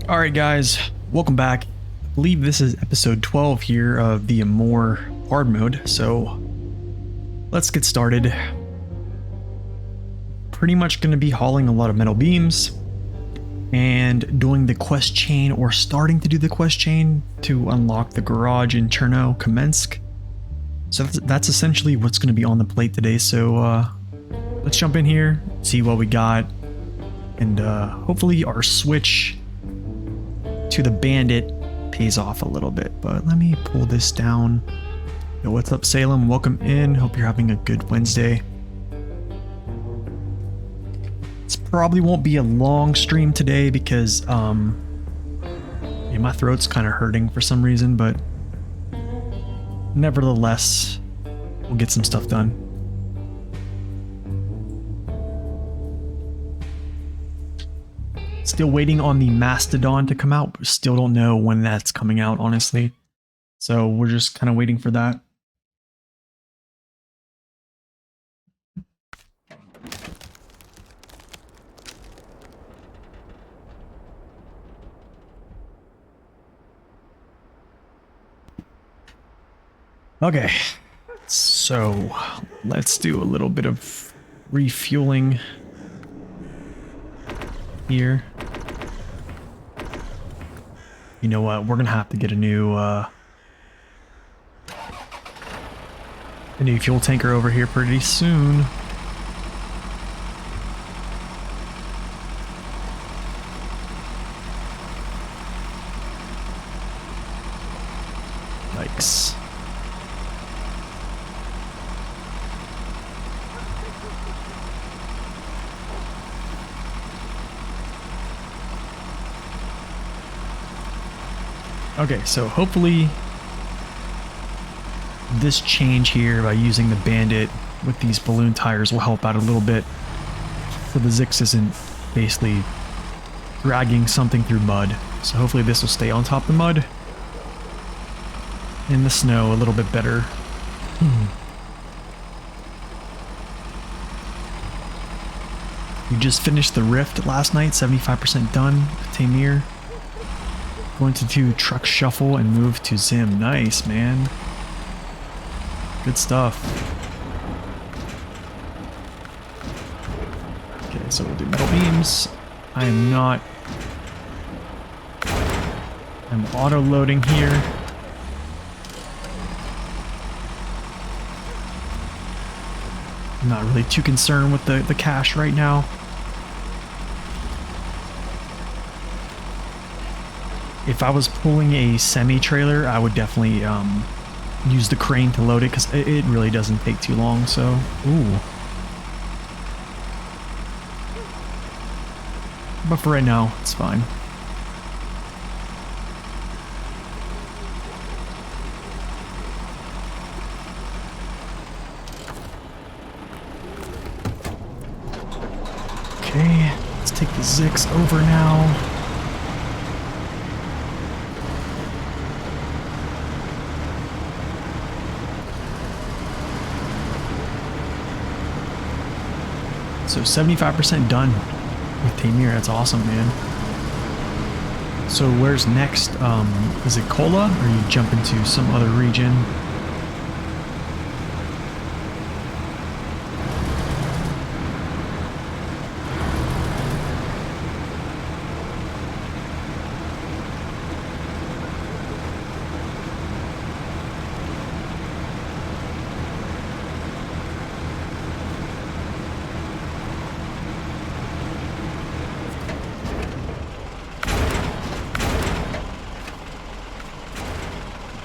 All right, guys, welcome back. I believe this is episode 12 here of the more hard mode. So let's get started. Pretty much going to be hauling a lot of metal beams and doing the quest chain, or starting to do the quest chain to unlock the garage in Cherno-Kamensk. So that's essentially what's going to be on the plate today. So let's jump in here, see what we got, and hopefully our switch to the Bandit pays off a little bit. But let me pull this down. Yo, what's up, Salem? Welcome in. Hope you're having a good Wednesday. This probably won't be a long stream today because yeah, my throat's kind of hurting for some reason, but nevertheless, we'll get some stuff done. Still waiting on the Mastodon to come out, but still don't know when that's coming out, honestly. So we're just kind of waiting for that. Okay, so let's do a little bit of refueling here. You know what? We're gonna have to get a new fuel tanker over here pretty soon. Yikes. Okay, so hopefully this change here by using the Bandit with these balloon tires will help out a little bit, so the Zix isn't basically dragging something through mud. So hopefully this will stay on top of the mud in the snow a little bit better. We just finished the Rift last night, 75% done. Tamir. Going to do truck shuffle and move to Zim. Nice, man. Good stuff. Okay, so we'll do metal beams. I'm auto-loading here. I'm not really too concerned with the cash right now. If I was pulling a semi-trailer, I would definitely use the crane to load it, because it really doesn't take too long, so... Ooh. But for right now, it's fine. Okay, let's take the Zix over now. So 75% done with Tamir. That's awesome, man. So where's next? Is it Kola, or you jump into some other region?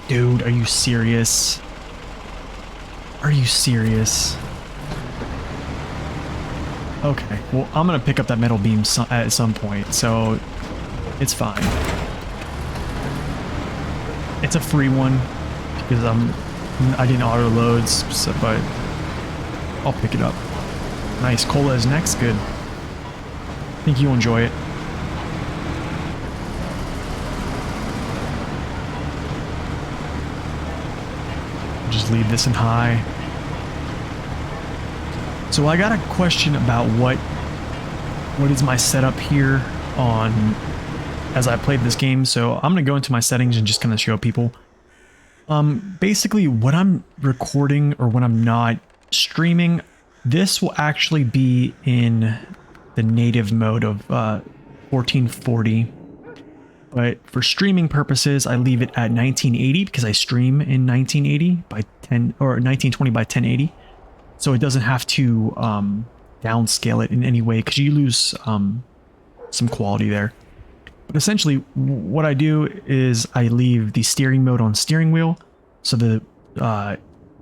Dude, are you serious? Are you serious? Okay, well, I'm gonna pick up that metal beam at some point, so it's fine. It's a free one because I didn't auto load, so, but I'll pick it up. Nice, Cola is next. Good. I think you'll enjoy it. Just leave this in high. So I got a question about what is my setup here on as I played this game, so I'm gonna go into my settings and just kind of show people. Basically what I'm recording or when I'm not streaming, this will actually be in the native mode of 1440. But for streaming purposes, I leave it at 1980 because I stream in 1980 by 10 or 1920 by 1080. So it doesn't have to downscale it in any way because you lose some quality there. But essentially what I do is I leave the steering mode on steering wheel. So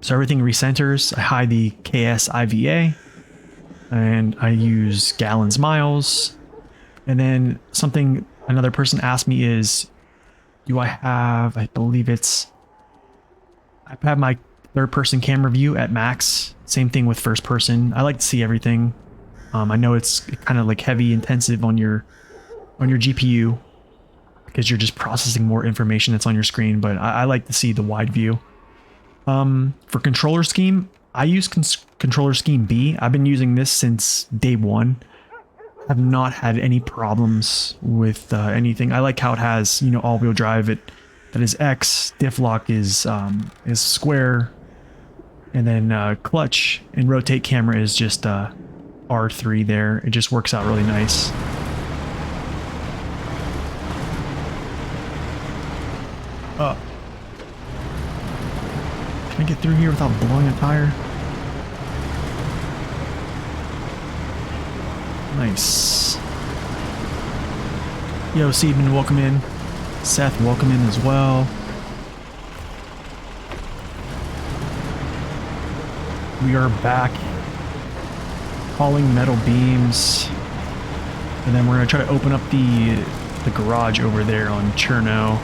so everything recenters. I hide the KS IVA and I use gallons miles. And then something another person asked me is, do I have, I have my third person camera view at max. Same thing with first person. I like to see everything. I know it's kind of like heavy intensive on your GPU because you're just processing more information that's on your screen, but I like to see the wide view. For controller scheme, I use controller scheme B. I've been using this since day one. I've not had any problems with anything. I like how it has, you know, all-wheel drive. That is X. Diff lock is square, and then clutch and rotate camera is just R3 there. It just works out really nice. Can I get through here without blowing a tire? Nice. Yo, Seedman, welcome in. Seth, welcome in as well. We are back hauling metal beams. And then we're going to try to open up the garage over there on Cherno.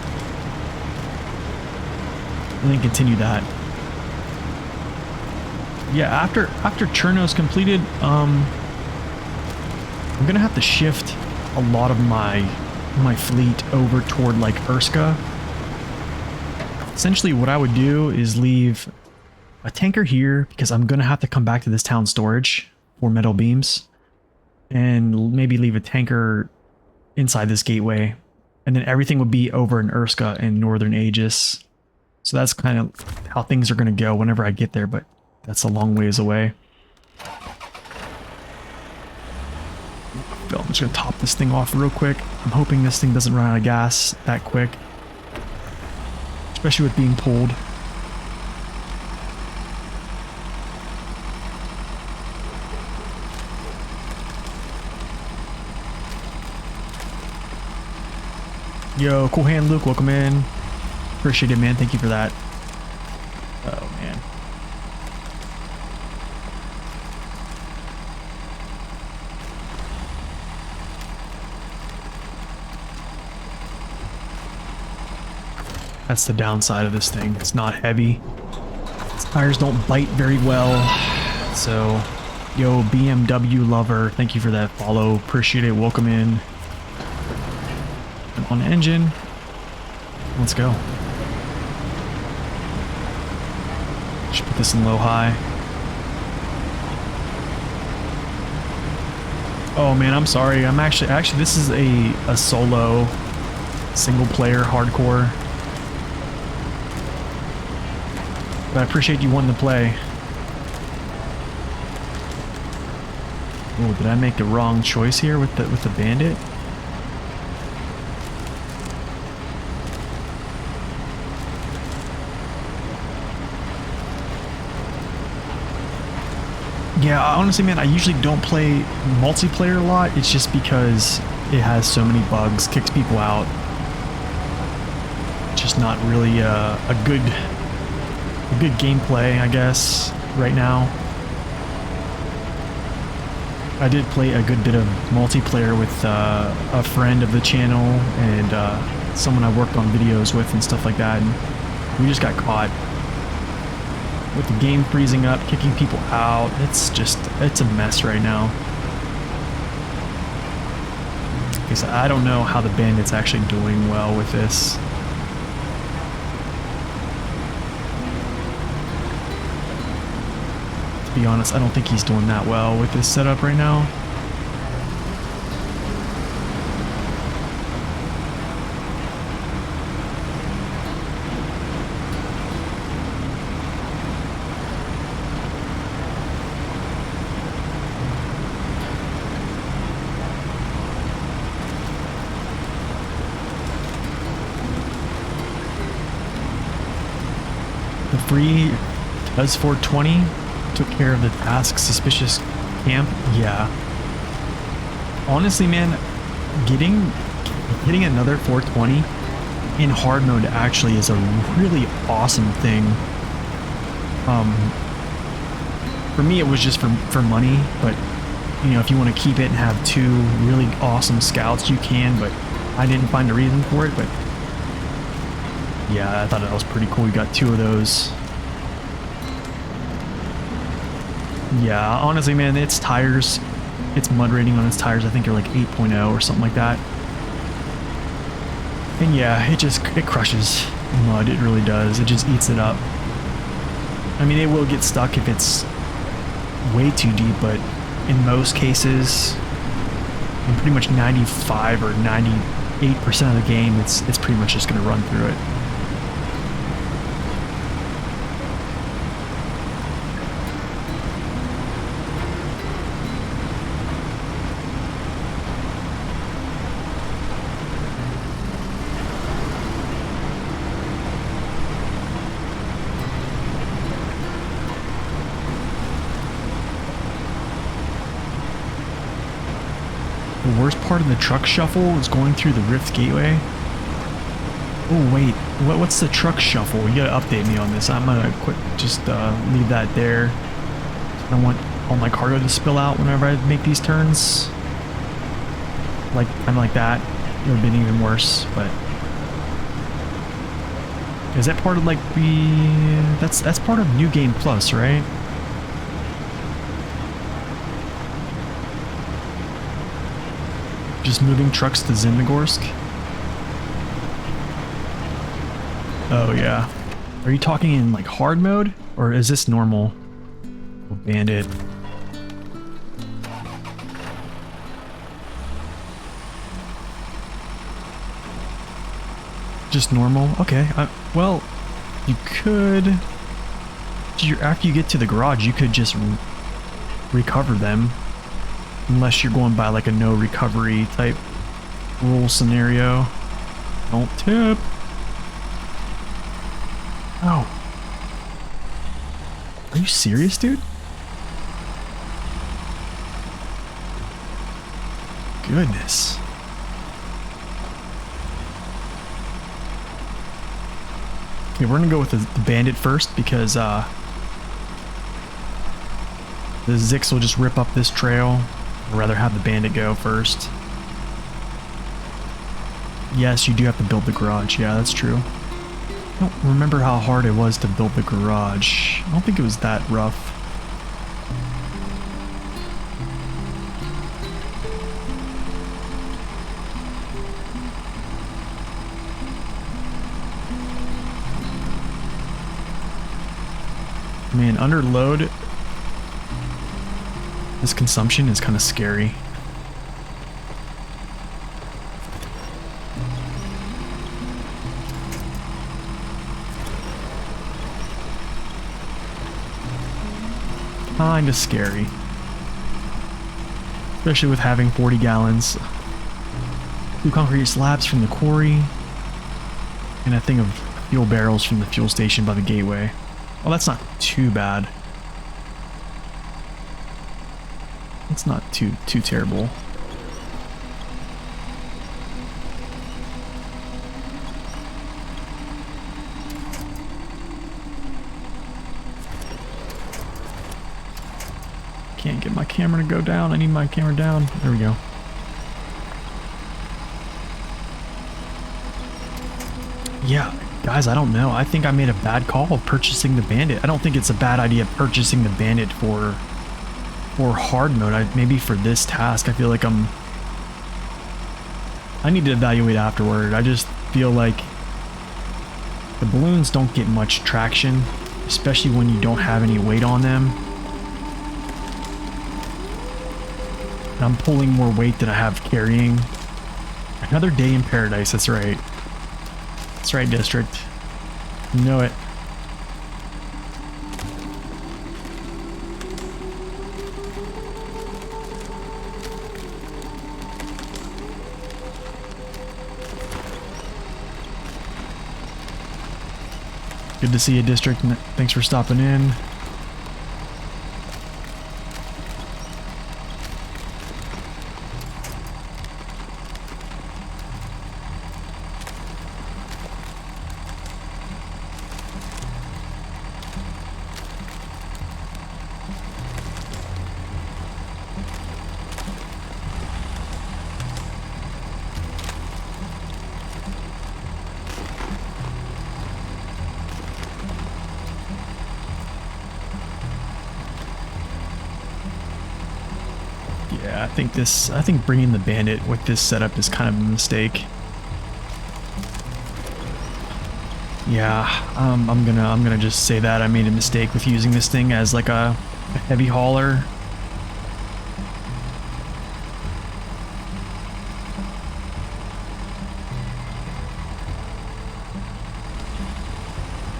And then continue that. Yeah, after Cherno's completed, I'm gonna have to shift a lot of my fleet over toward like Urska. Essentially what I would do is leave a tanker here because I'm gonna have to come back to this town storage for metal beams, and maybe leave a tanker inside this gateway, and then everything would be over in Urska and Northern Aegis. So that's kind of how things are gonna go whenever I get there, but that's a long ways away. I'm just gonna top this thing off real quick. I'm hoping this thing doesn't run out of gas that quick, especially with being pulled. Yo, cool hand Luke, welcome in. Appreciate it, man. Thank you for that. Oh man. That's the downside of this thing. It's not heavy. Its tires don't bite very well. So, yo, BMW lover, thank you for that follow. Appreciate it. Welcome in. And on engine. Let's go. Should put this in low high. Oh man, I'm sorry. I'm actually this is a solo single player hardcore. But I appreciate you wanting to play. Oh, did I make the wrong choice here with the Bandit? Yeah, honestly, man, I usually don't play multiplayer a lot. It's just because it has so many bugs, kicks people out. Just not really a good gameplay, I guess, right now. I did play a good bit of multiplayer with a friend of the channel and someone I worked on videos with and stuff like that, and we just got caught with the game freezing up, kicking people out. It's a mess right now. Because I don't know how the Bandit's actually doing well with this. To be honest, I don't think he's doing that well with this setup right now. free does 420 took care of the task suspicious camp. Yeah. Honestly, man, getting another 420 in hard mode actually is a really awesome thing. For me, it was just for money, but you know, if you want to keep it and have two really awesome scouts, you can, but I didn't find a reason for it. But yeah, I thought that was pretty cool. You got two of those. Yeah, honestly, man, its tires, its mud rating on its tires, I think are like 8.0 or something like that. And yeah, it crushes mud. It really does. It just eats it up. I mean, it will get stuck if it's way too deep, but in most cases, in pretty much 95 or 98% of the game, it's pretty much just going to run through it. The worst part of the truck shuffle is going through the Rift Gateway. Oh wait, what's the truck shuffle? You gotta update me on this. I'm gonna just leave that there. I don't want all my cargo to spill out whenever I make these turns. Like, I'm like that. It would have been even worse, but... Is that part of like the... That's part of New Game Plus, right? Just moving trucks to Zemnogorsk? Oh yeah. Are you talking in like hard mode? Or is this normal? Oh, Bandit. Just normal? Okay. Well, you could... After you get to the garage, you could just recover them. Unless you're going by like a no recovery type rule scenario. Don't tip. Oh. Are you serious, dude? Goodness. Okay, we're gonna go with the Bandit first because the Zix will just rip up this trail. I'd rather have the Bandit go first. Yes, you do have to build the garage. Yeah, that's true. I don't remember how hard it was to build the garage. I don't think it was that rough. Man, under load, this consumption is kind of scary. Kinda scary. Especially with having 40 gallons. 2 concrete slabs from the quarry. And a thing of fuel barrels from the fuel station by the gateway. Well, that's not too bad. It's not too terrible. Can't get my camera to go down. I need my camera down. There we go. Yeah, guys, I don't know. I think I made a bad call of purchasing the Bandit. I don't think it's a bad idea purchasing the Bandit for hard mode. Maybe for this task, I feel like I need to evaluate afterward. I just feel like the balloons don't get much traction, especially when you don't have any weight on them. And I'm pulling more weight than I have carrying. Another day in paradise, that's right. That's right, District. You know it. Good to see you, District. Thanks for stopping in. Yeah, I think bringing the Bandit with this setup is kind of a mistake. Yeah, I'm gonna just say that I made a mistake with using this thing as like a heavy hauler.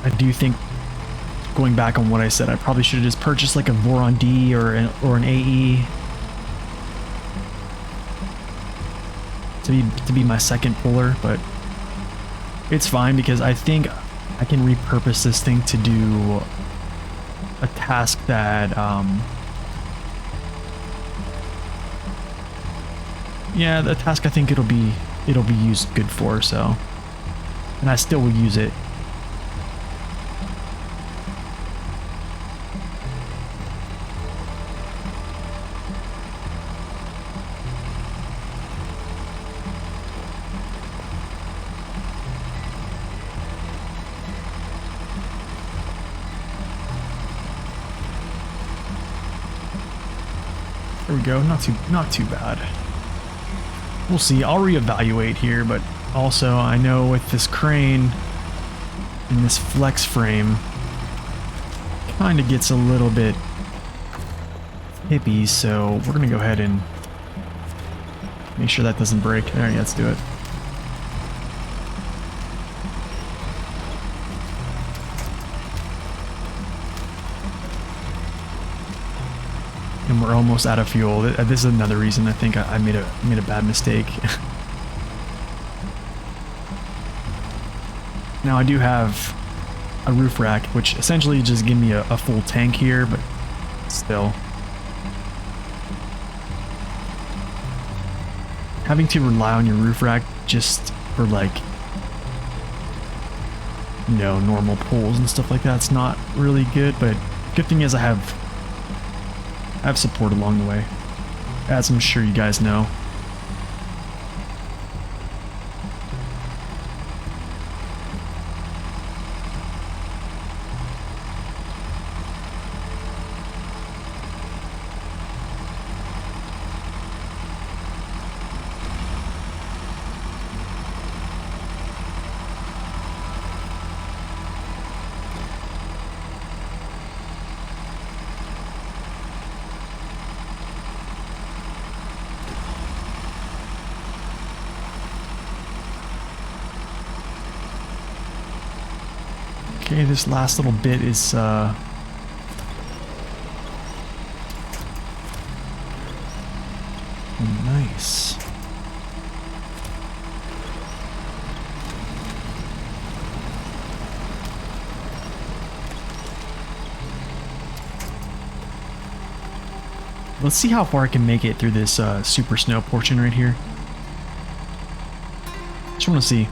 I do think, going back on what I said, I probably should have just purchased like a Voron D or an AE to be my second puller, but it's fine because I think I can repurpose this thing to do a task that yeah, the task I think it'll be used good for, so, and I still will use it. There we go. Not too bad. We'll see. I'll reevaluate here, but also I know with this crane and this flex frame, kind of gets a little bit hippie, so we're gonna go ahead and make sure that doesn't break. There, yeah, let's do it. And we're almost out of fuel. This is another reason I think I made a bad mistake. Now I do have a roof rack, which essentially just give me a full tank here, but still. Having to rely on your roof rack just for like, you know, normal pulls and stuff like that's not really good, but good thing is I have support along the way, as I'm sure you guys know. Okay, this last little bit is nice. Let's see how far I can make it through this super snow portion right here. Just want to see.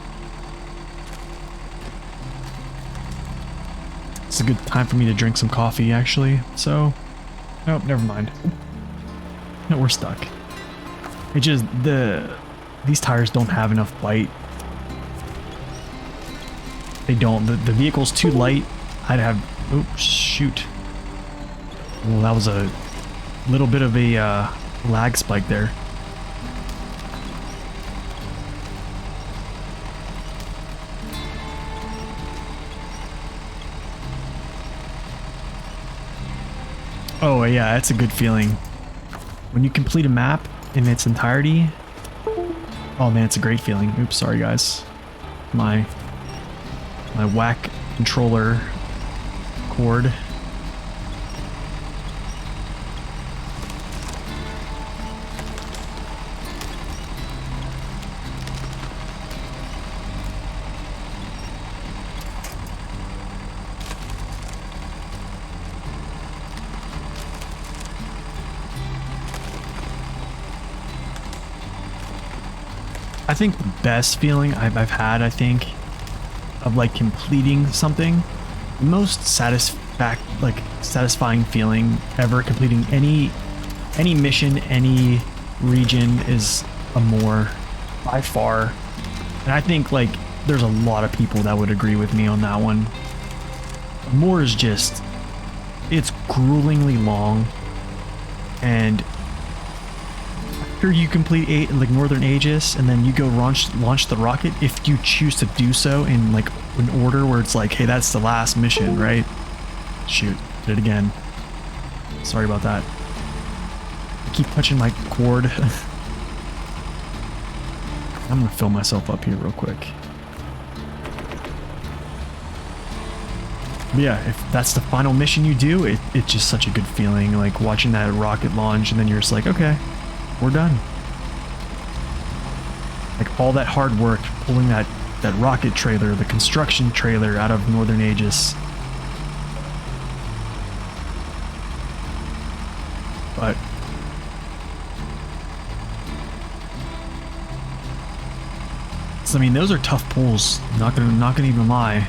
It's a good time for me to drink some coffee, actually. So, nope, never mind. No, we're stuck. It just, these tires don't have enough bite. They don't. The vehicle's too light. I'd have, oops, shoot. Well, that was a little bit of a lag spike there. Oh yeah, that's a good feeling. When you complete a map in its entirety, oh man, it's a great feeling. Oops, sorry guys. My whack controller cord. I think the best feeling I've had, I think, of like completing something, the most satisfying feeling ever completing any mission, any region is Amore by far. And I think like there's a lot of people that would agree with me on that one. Amore is just, it's gruelingly long, and after you complete Northern Aegis and then you go launch the rocket, if you choose to do so in like an order where it's like, hey, that's the last mission, right? Shoot, did it again. Sorry about that. I keep touching my cord. I'm gonna fill myself up here real quick. But yeah, if that's the final mission you do, it's just such a good feeling, like watching that rocket launch, and then you're just like, okay, we're done. Like all that hard work, pulling that rocket trailer, the construction trailer out of Northern Aegis. But so, I mean, those are tough pulls. Not gonna even lie.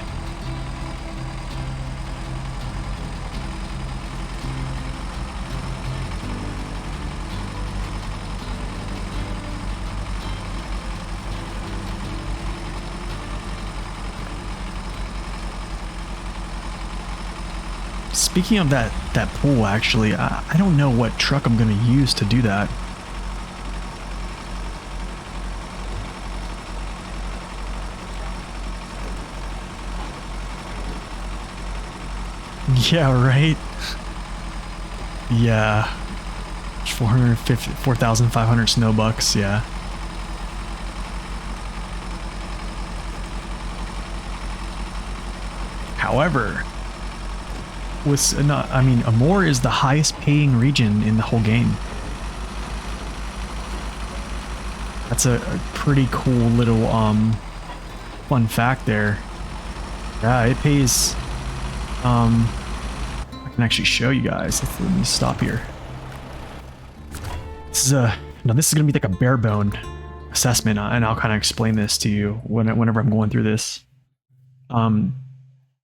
Speaking of that pull, actually, I don't know what truck I'm gonna use to do that. Yeah, right? Yeah. 4,500 snow bucks, yeah. However, I mean, Amore is the highest paying region in the whole game. That's a pretty cool little fun fact there. Yeah, it pays. I can actually show you guys. Let me stop here. This is gonna be like a bare bone assessment, and I'll kind of explain this to you whenever I'm going through this.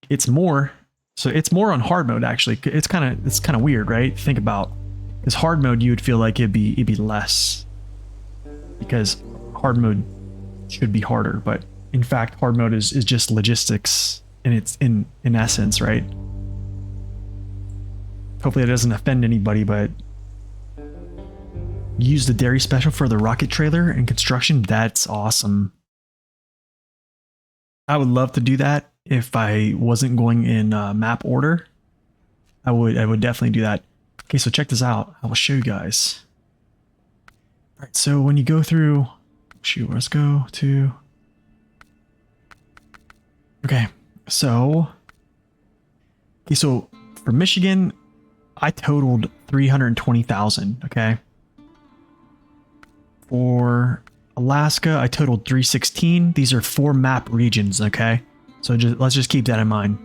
It's more. So it's more on hard mode, actually. It's kind of weird, right? Think about, because hard mode, you would feel like it'd be less, because hard mode should be harder, but in fact hard mode is just logistics in essence, right? Hopefully it doesn't offend anybody, but use the dairy special for the rocket trailer and construction. That's awesome. I would love to do that. If I wasn't going in map order, I would definitely do that. Okay, so check this out. I will show you guys. All right, so when you go through, shoot, let's go to. Okay, so for Michigan, I totaled 320,000. Okay. For Alaska, I totaled 316. These are 4 map regions. Okay. So let's just keep that in mind.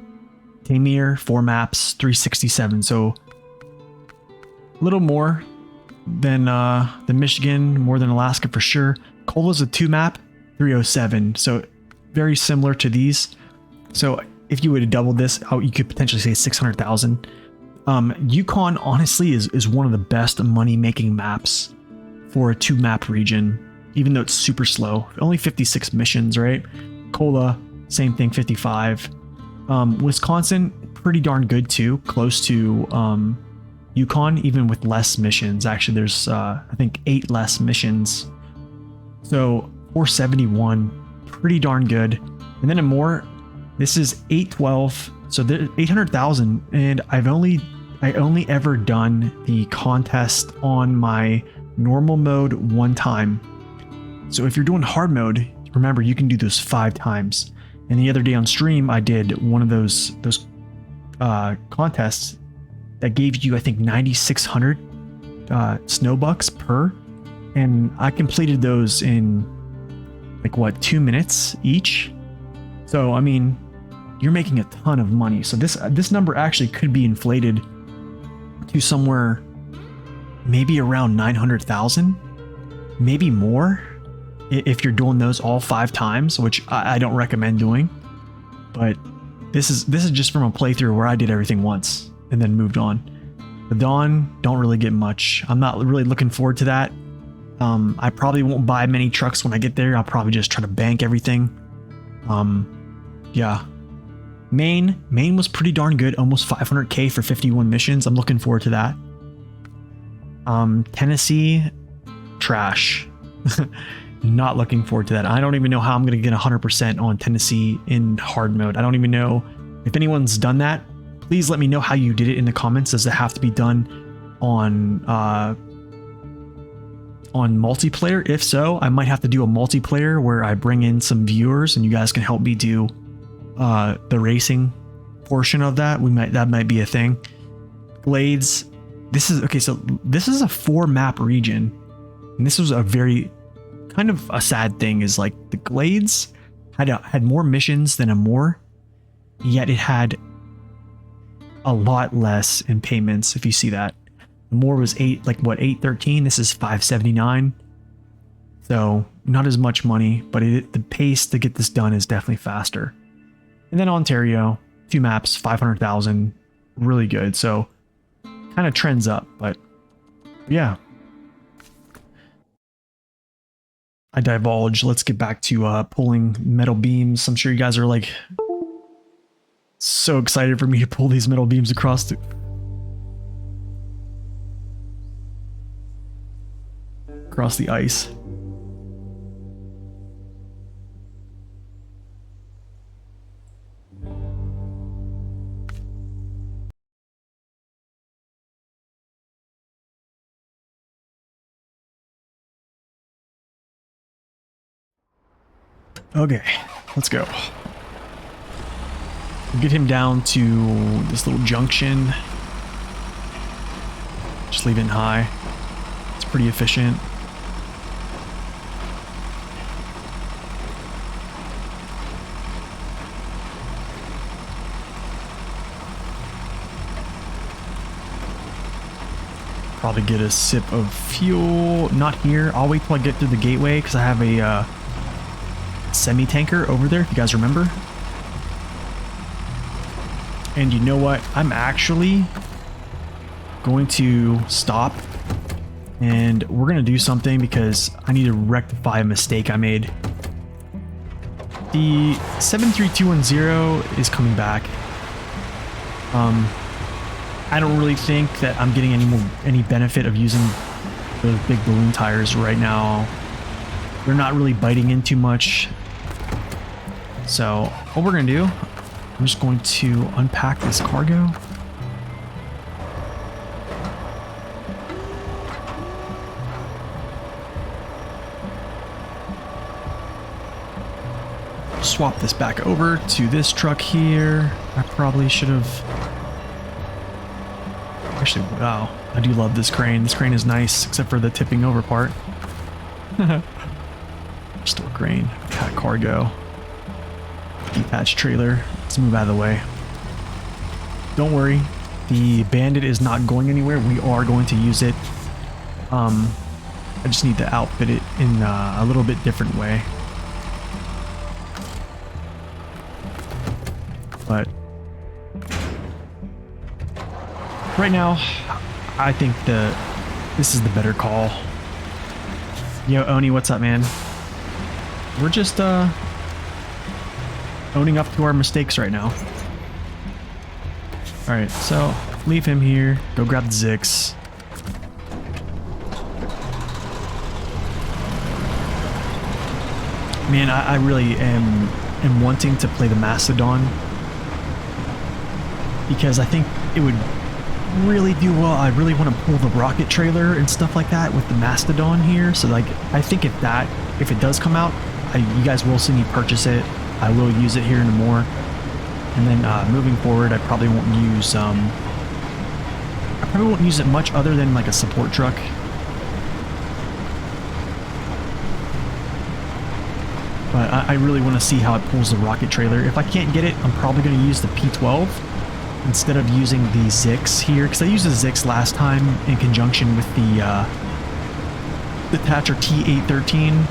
Tamir, 4 maps, 367. So a little more than Michigan, more than Alaska for sure. Cola's a 2 map, 307. So very similar to these. So if you would have doubled this, you could potentially say 600,000. Yukon honestly is one of the best money making maps for a 2 map region, even though it's super slow. Only 56 missions, right? Cola, same thing, 55. Wisconsin, pretty darn good too, close to Yukon, even with less missions. Actually, there's I think 8 less missions. So 471, pretty darn good. And then Amore, this is 812, so 800,000, and I only ever done the contest on my normal mode 1 time. So if you're doing hard mode, remember you can do those 5 times. And the other day on stream, I did one of those contests that gave you, I think, 9,600 snowbucks per, and I completed those in like what, 2 minutes each. So I mean, you're making a ton of money. So this number actually could be inflated to somewhere maybe around 900,000, maybe more. if you're doing those all 5 times, which I don't recommend doing. But this is just from a playthrough where I did everything once and then moved on. The Dawn, don't really get much. I'm not really looking forward to that. I probably won't buy many trucks when I get there. I'll probably just try to bank everything. Yeah. Maine was pretty darn good. Almost 500k for 51 missions. I'm looking forward to that. Tennessee, trash. Not looking forward to that. I don't even know how I'm going to get 100% on Tennessee in hard mode. I don't even know if anyone's done that. Please let me know how you did it in the comments. Does it have to be done on multiplayer? If so, I might have to do a multiplayer where I bring in some viewers and you guys can help me do the racing portion of that. That might be a thing. Glades. This is okay. So this is a 4-map region, and this was a very kind of a sad thing. Is like the Glades had more missions than Amore, yet it had a lot less in payments. If you see that, Amore was 813. This is 579. So not as much money, but the pace to get this done is definitely faster. And then Ontario, 2 maps, 500,000, really good. So kind of trends up, but yeah. I divulge. Let's get back to pulling metal beams. I'm sure you guys are like so excited for me to pull these metal beams across the ice. Okay, let's go. We'll get him down to this little junction. Just leave it in high. It's pretty efficient. Probably get a sip of fuel. Not here. I'll wait till I get through the gateway because I have a semi-tanker over there, if you guys remember. And you know what? I'm actually going to stop and we're going to do something because I need to rectify a mistake I made. The 73210 is coming back. I don't really think that I'm getting any benefit of using those big balloon tires right now. They're not really biting in too much. So what we're gonna do, I'm just going to unpack this cargo. Swap this back over to this truck here. I probably should have... Actually, wow, I do love this crane. This crane is nice, except for the tipping over part. Store crane, cat cargo. Detached trailer. Let's move out of the way. Don't worry, the Bandit is not going anywhere. We are going to use it. I just need to outfit it in a little bit different way. But right now, I think this is the better call. Yo, Oni, what's up, man? We're just owning up to our mistakes right now. Alright, so leave him here. Go grab the Zix. Man, I really am wanting to play the Mastodon because I think it would really do well. I really want to pull the rocket trailer and stuff like that with the Mastodon here. So like, I think if it does come out, you guys will see me purchase it. I will use it here in more. And then moving forward, I probably won't use it much other than like a support truck. But I really want to see how it pulls the rocket trailer. If I can't get it, I'm probably going to use the P12 instead of using the Zix here, because I used the Zix last time in conjunction with the Thatcher T813.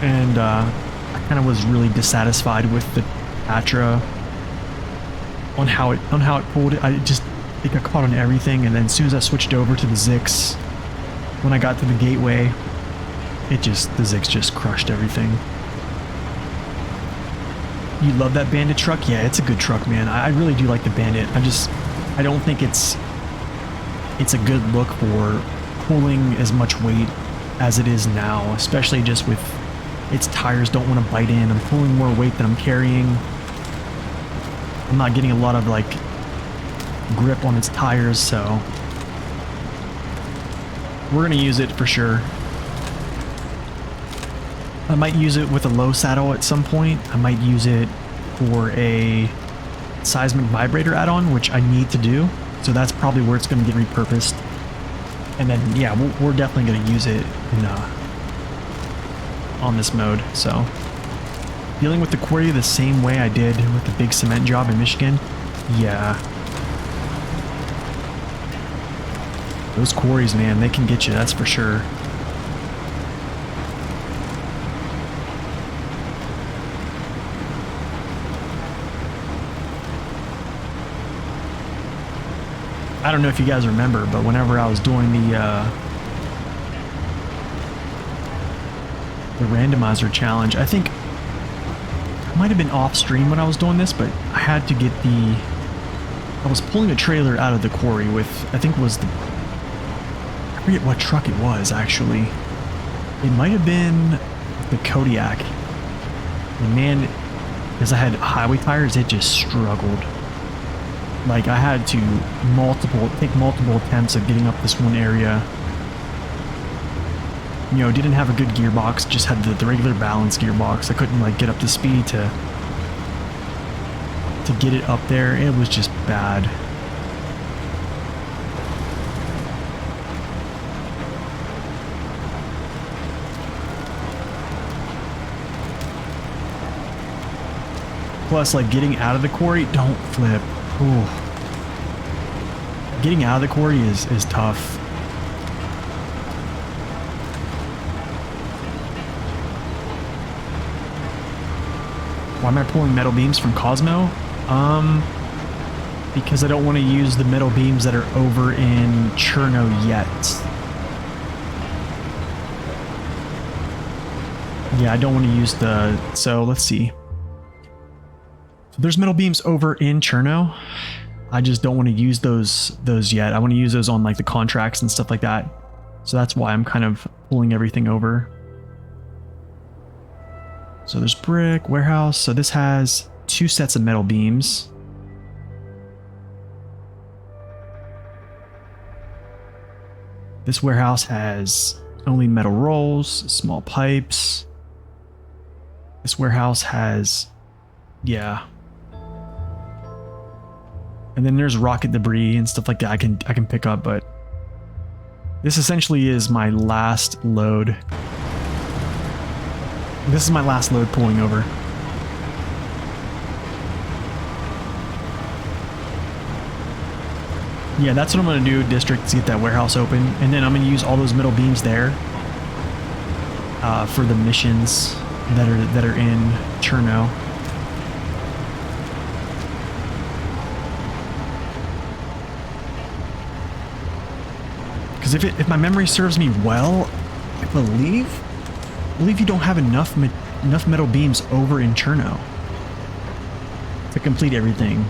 and I kind of was really dissatisfied with the Atra on how it pulled it. It got caught on everything, and then as soon as I switched over to the Zix, when I got to the gateway, the Zix just crushed everything. You love that Bandit truck? Yeah, it's a good truck, man. I really do like the Bandit. I don't think it's a good look for pulling as much weight as it is now, especially just with its tires don't want to bite in. I'm pulling more weight than I'm carrying. I'm not getting a lot of like grip on its tires, so we're gonna use it for sure. I might use it with a low saddle at some point. I might use it for a seismic vibrator add-on, which I need to do. So that's probably where it's going to get repurposed. And then, yeah, we're definitely going to use it in, on this mode. So dealing with the quarry the same way I did with the big cement job in Michigan. Yeah. Those quarries, man, they can get you, that's for sure. I don't know if you guys remember, but whenever I was doing the randomizer challenge, I think I might have been off stream when I was doing this, but I had to get I was pulling a trailer out of the quarry with, I think it was I forget what truck it was actually. It might have been the Kodiak. And man, because I had highway tires, it just struggled. Like, I had to take multiple attempts of getting up this one area. You know, didn't have a good gearbox, just had the regular balance gearbox. I couldn't, like, get up the speed to get it up there. It was just bad. Plus, like, getting out of the quarry, don't flip. Ooh. Getting out of the quarry is tough. Why am I pulling metal beams from Cosmo? Because I don't want to use the metal beams that are over in Cherno yet. Yeah, I don't want to use so let's see. So there's metal beams over in Cherno. I just don't want to use those yet. I want to use those on like the contracts and stuff like that. So that's why I'm kind of pulling everything over. So there's brick, warehouse. So this has 2 sets of metal beams. This warehouse has only metal rolls, small pipes. This warehouse has, yeah. And then there's rocket debris and stuff like that I can pick up, but this essentially is my last load. This is my last load pulling over. Yeah, that's what I'm going to do, District, to get that warehouse open. And then I'm going to use all those metal beams there for the missions that are in Cherno. Because if my memory serves me well, I believe you don't have enough metal beams over in Cherno to complete everything.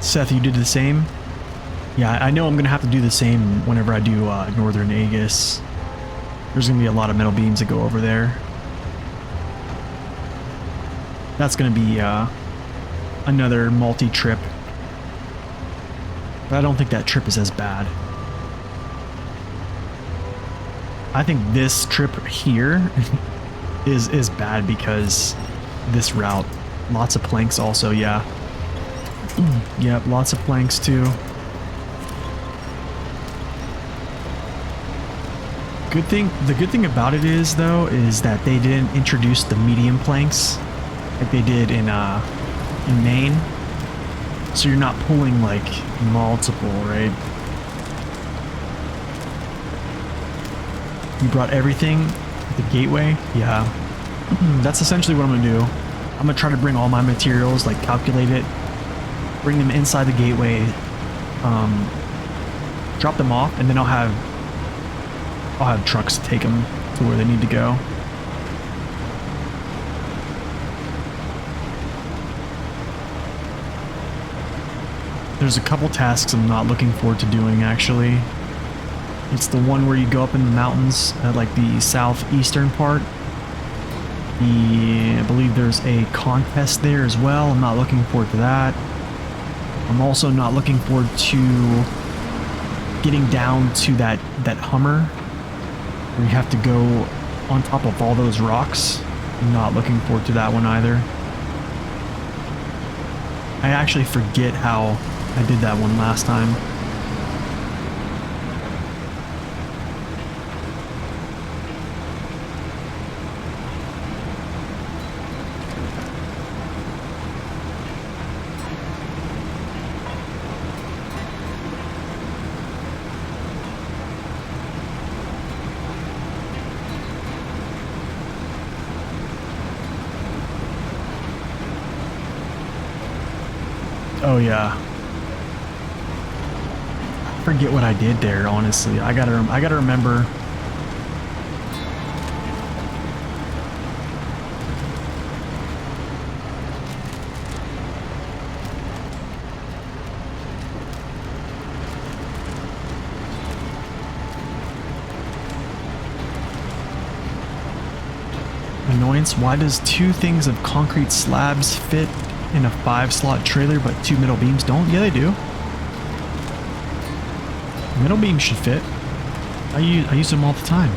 Seth, you did the same? Yeah, I know I'm going to have to do the same whenever I do Northern Aegis. There's going to be a lot of metal beams that go over there. That's going to be another multi-trip. But I don't think that trip is as bad. I think this trip here is bad because this route. Lots of planks also, yeah. Yep, lots of planks too. The good thing about it is, though, is that they didn't introduce the medium planks like they did in Maine. So you're not pulling like multiple, right? You brought everything at the gateway? Yeah. That's essentially what I'm gonna do. I'm gonna try to bring all my materials, like calculate it, bring them inside the gateway, drop them off, and then I'll have trucks take them to where they need to go. There's a couple tasks I'm not looking forward to doing, actually. It's the one where you go up in the mountains at like the southeastern part. I believe there's a contest there as well. I'm not looking forward to that. I'm also not looking forward to getting down to that Hummer where you have to go on top of all those rocks. I'm not looking forward to that one either. I actually forget how I did that one last time. Oh yeah. I forget what I did there, honestly. I gotta remember. Annoyance, why does 2 things of concrete slabs fit in a 5-slot trailer, but 2 middle beams don't? Yeah, they do. Middle beams should fit. I use them all the time.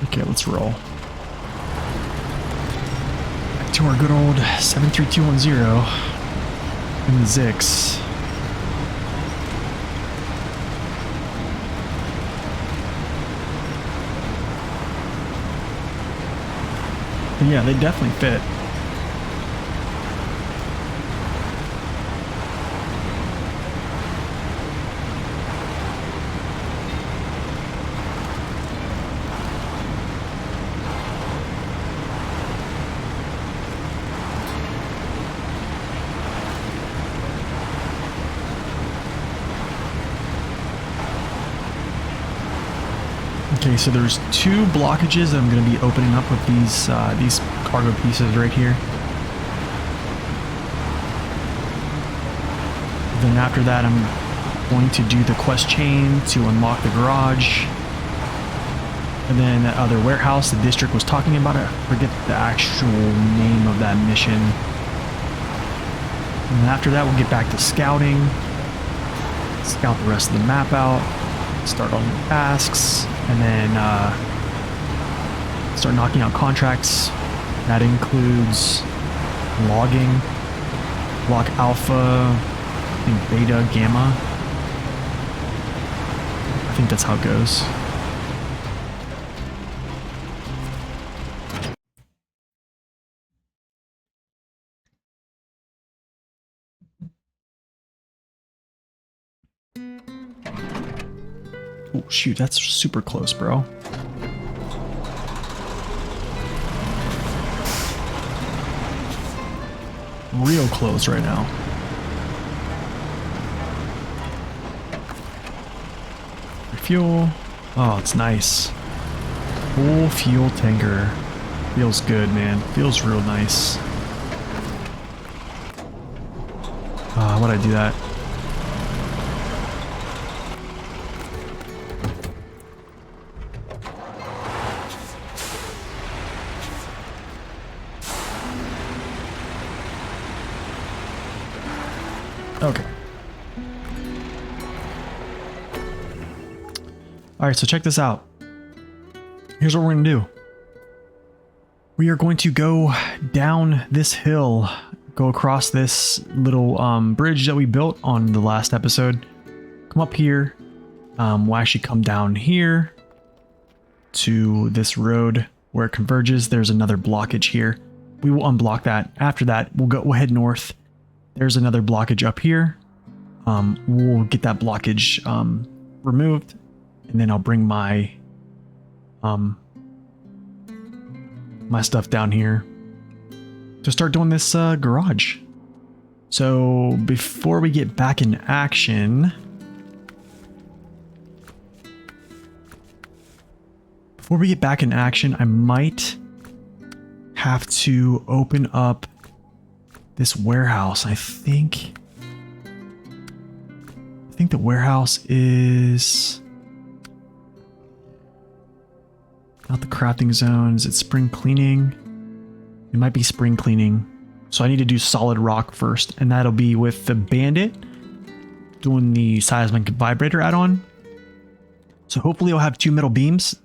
Okay, let's roll. Back to our good old 73210 in the Zix. Yeah, they definitely fit. Okay, so there's 2 blockages that I'm going to be opening up with these cargo pieces right here. Then after that, I'm going to do the quest chain to unlock the garage. And then that other warehouse the district was talking about, I forget the actual name of that mission. And then after that, we'll get back to scouting. Scout the rest of the map out. Start on the tasks. And then start knocking out contracts. That includes logging, block alpha, I think beta, gamma. I think that's how it goes. Oh shoot, that's super close, bro. Real close right now. Fuel. Oh, it's nice. Full fuel tanker. Feels good, man. Feels real nice. Why'd I do that? Okay. Alright, so check this out. Here's what we're going to do. We are going to go down this hill, go across this little bridge that we built on the last episode. Come up here. We'll actually come down here to this road where it converges, there's another blockage here. We will unblock that. After that, we'll head north. There's another blockage up here. We'll get that blockage removed, and then I'll bring my my stuff down here to start doing this garage. So before we get back in action, I might have to open up this warehouse. I think the warehouse is not the crafting zones. It's spring cleaning. It might be spring cleaning. So I need to do solid rock first, and that'll be with the Bandit doing the seismic vibrator add-on. So hopefully I'll have 2 metal beams.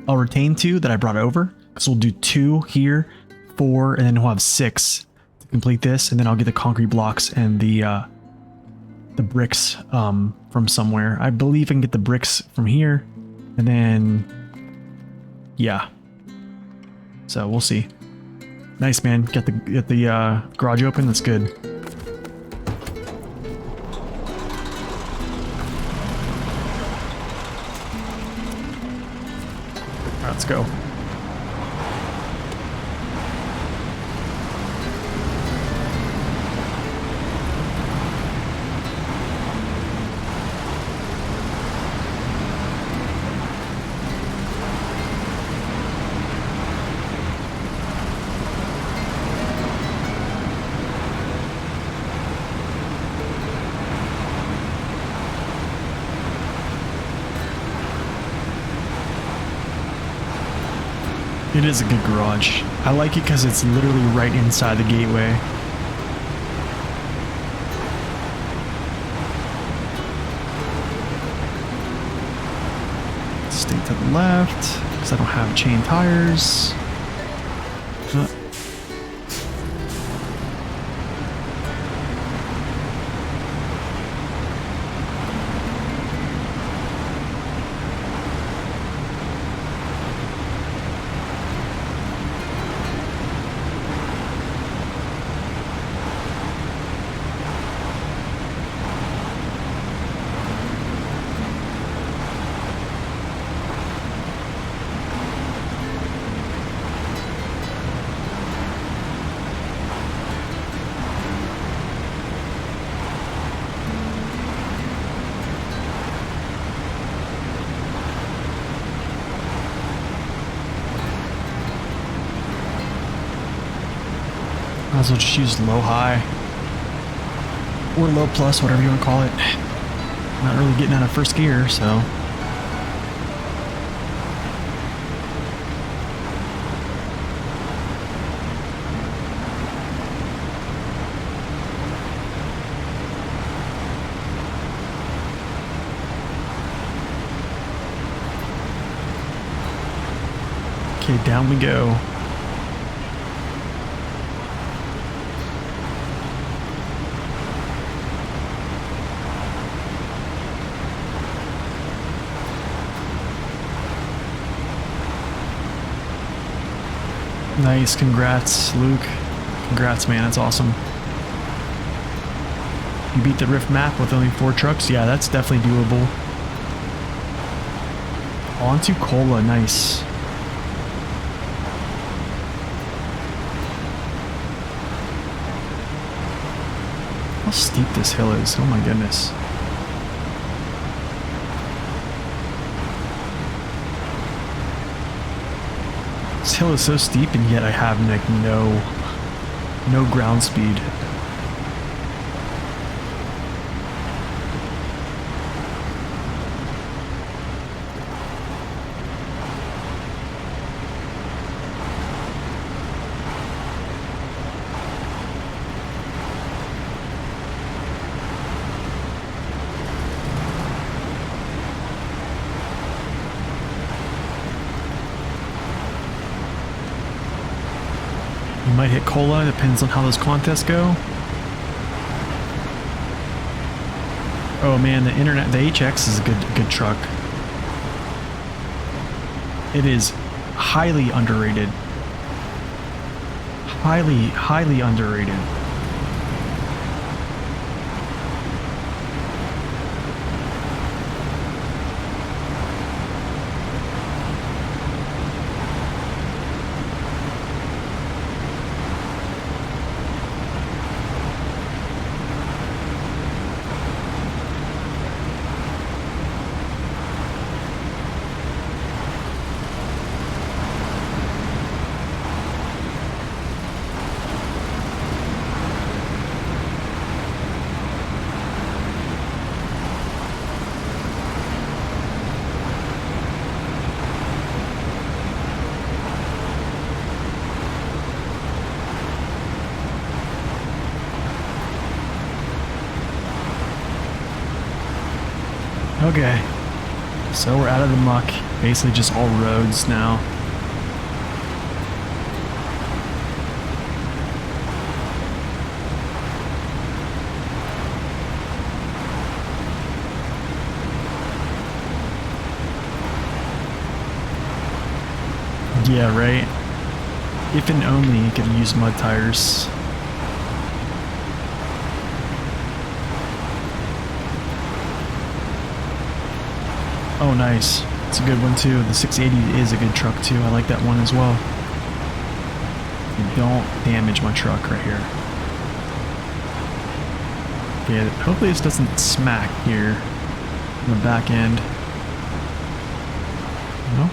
I'll retain 2 that I brought over, because we'll do 2 here, 4, and then we'll have 6 to complete this, and then I'll get the concrete blocks and the bricks from somewhere. I believe I can get the bricks from here, and then yeah. So we'll see. Nice, man. Get the garage open. That's good. All right, let's go. It is a good garage. I like it because it's literally right inside the gateway. Stay to the left because I don't have chain tires. Might as well just use low high or low plus, whatever you want to call it. Not really getting out of first gear, so. Okay, down we go. Nice, congrats, Luke. Congrats, man, that's awesome. You beat the Rift map with only 4 trucks? Yeah, that's definitely doable. Onto Cola, nice. How steep this hill is, oh my goodness. This hill is so steep, and yet I have like no ground speed. You might hit Cola, depends on how those contests go. Oh man, the HX is a good truck. It is highly underrated. Highly underrated. Okay, so we're out of the muck, basically just all roads now. Yeah, right. If and only you could use mud tires. Oh, nice. It's a good one too. The 680 is a good truck too. I like that one as well. And don't damage my truck right here. Yeah, hopefully this doesn't smack here on the back end. No?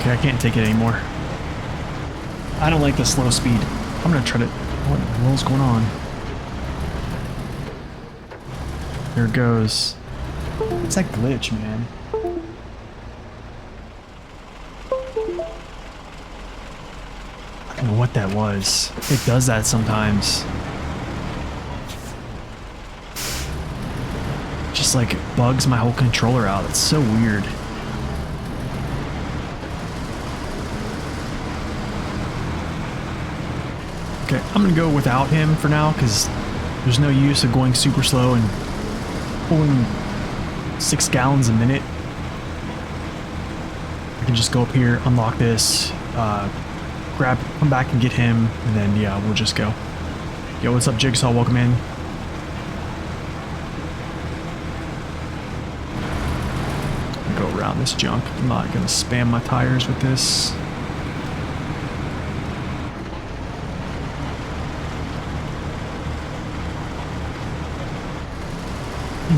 Okay, I can't take it anymore. I don't like the slow speed. I'm gonna try to... What the hell's going on? There it goes. What's that glitch, man? I don't know what that was. It does that sometimes. Just like bugs my whole controller out. It's so weird. Okay, I'm gonna go without him for now because there's no use of going super slow and pulling 6 gallons a minute. I can just go up here, unlock this, come back and get him, and then yeah, we'll just go. Yo, what's up, Jigsaw? Welcome in. Go around this junk. I'm not gonna spam my tires with this.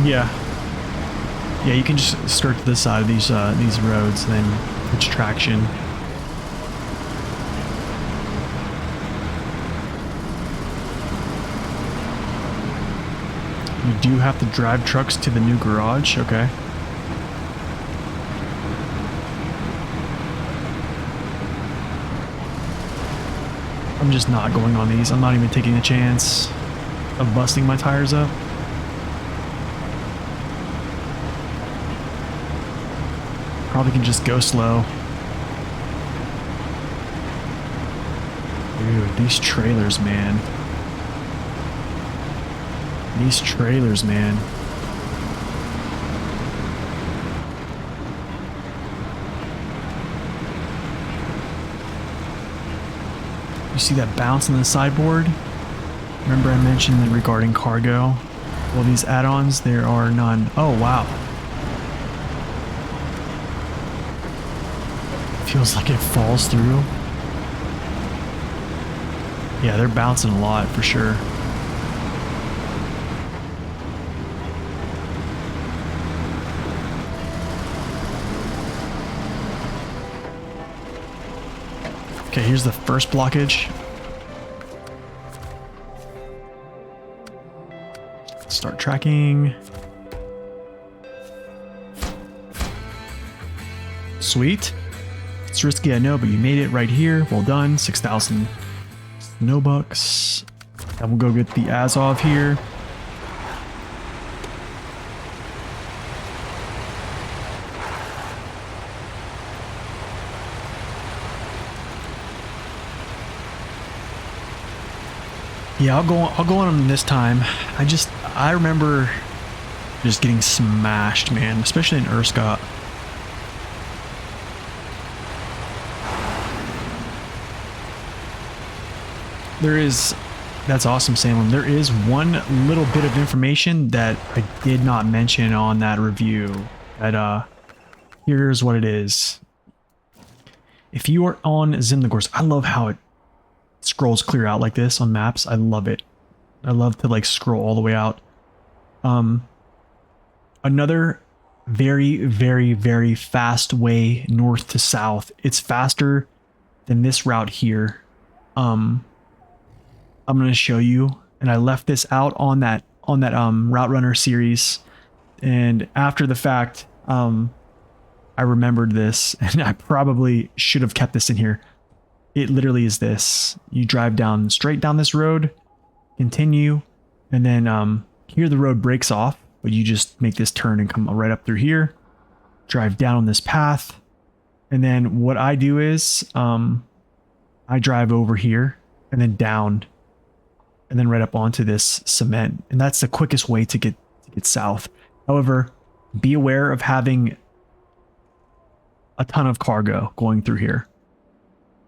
Yeah. Yeah, you can just skirt to the side of these roads and then pitch traction. You do have to drive trucks to the new garage, okay. I'm just not going on these. I'm not even taking a chance of busting my tires up. Probably can just go slow. Dude, these trailers, man. These trailers, man. You see that bounce on the sideboard? Remember I mentioned that regarding cargo? Well, these add-ons, there are none. Oh, wow. Feels like it falls through. Yeah, they're bouncing a lot for sure. Okay, here's the first blockage. Start tracking. Sweet. It's risky, I know, but you made it right here. Well done. 6,000 snow bucks. And we'll go get the Azov here. Yeah, I'll go on them this time. I remember just getting smashed, man, especially in Urskot. That's awesome, Salem. There is one little bit of information that I did not mention on that review. Here's what it is. If you are on Zimnegorsk, I love how it scrolls clear out like this on maps. I love it. I love to like scroll all the way out. Another very, very, very fast way north to south. It's faster than this route here. I'm going to show you, and I left this out on that Route Runner series, and after the fact, I remembered this, and I probably should have kept this in here. It literally is this. You drive straight down this road, continue, and then here the road breaks off, but you just make this turn and come right up through here, drive down on this path, and then what I do is I drive over here and then down and then right up onto this cement, and that's the quickest way to get south. However, be aware of having a ton of cargo going through here.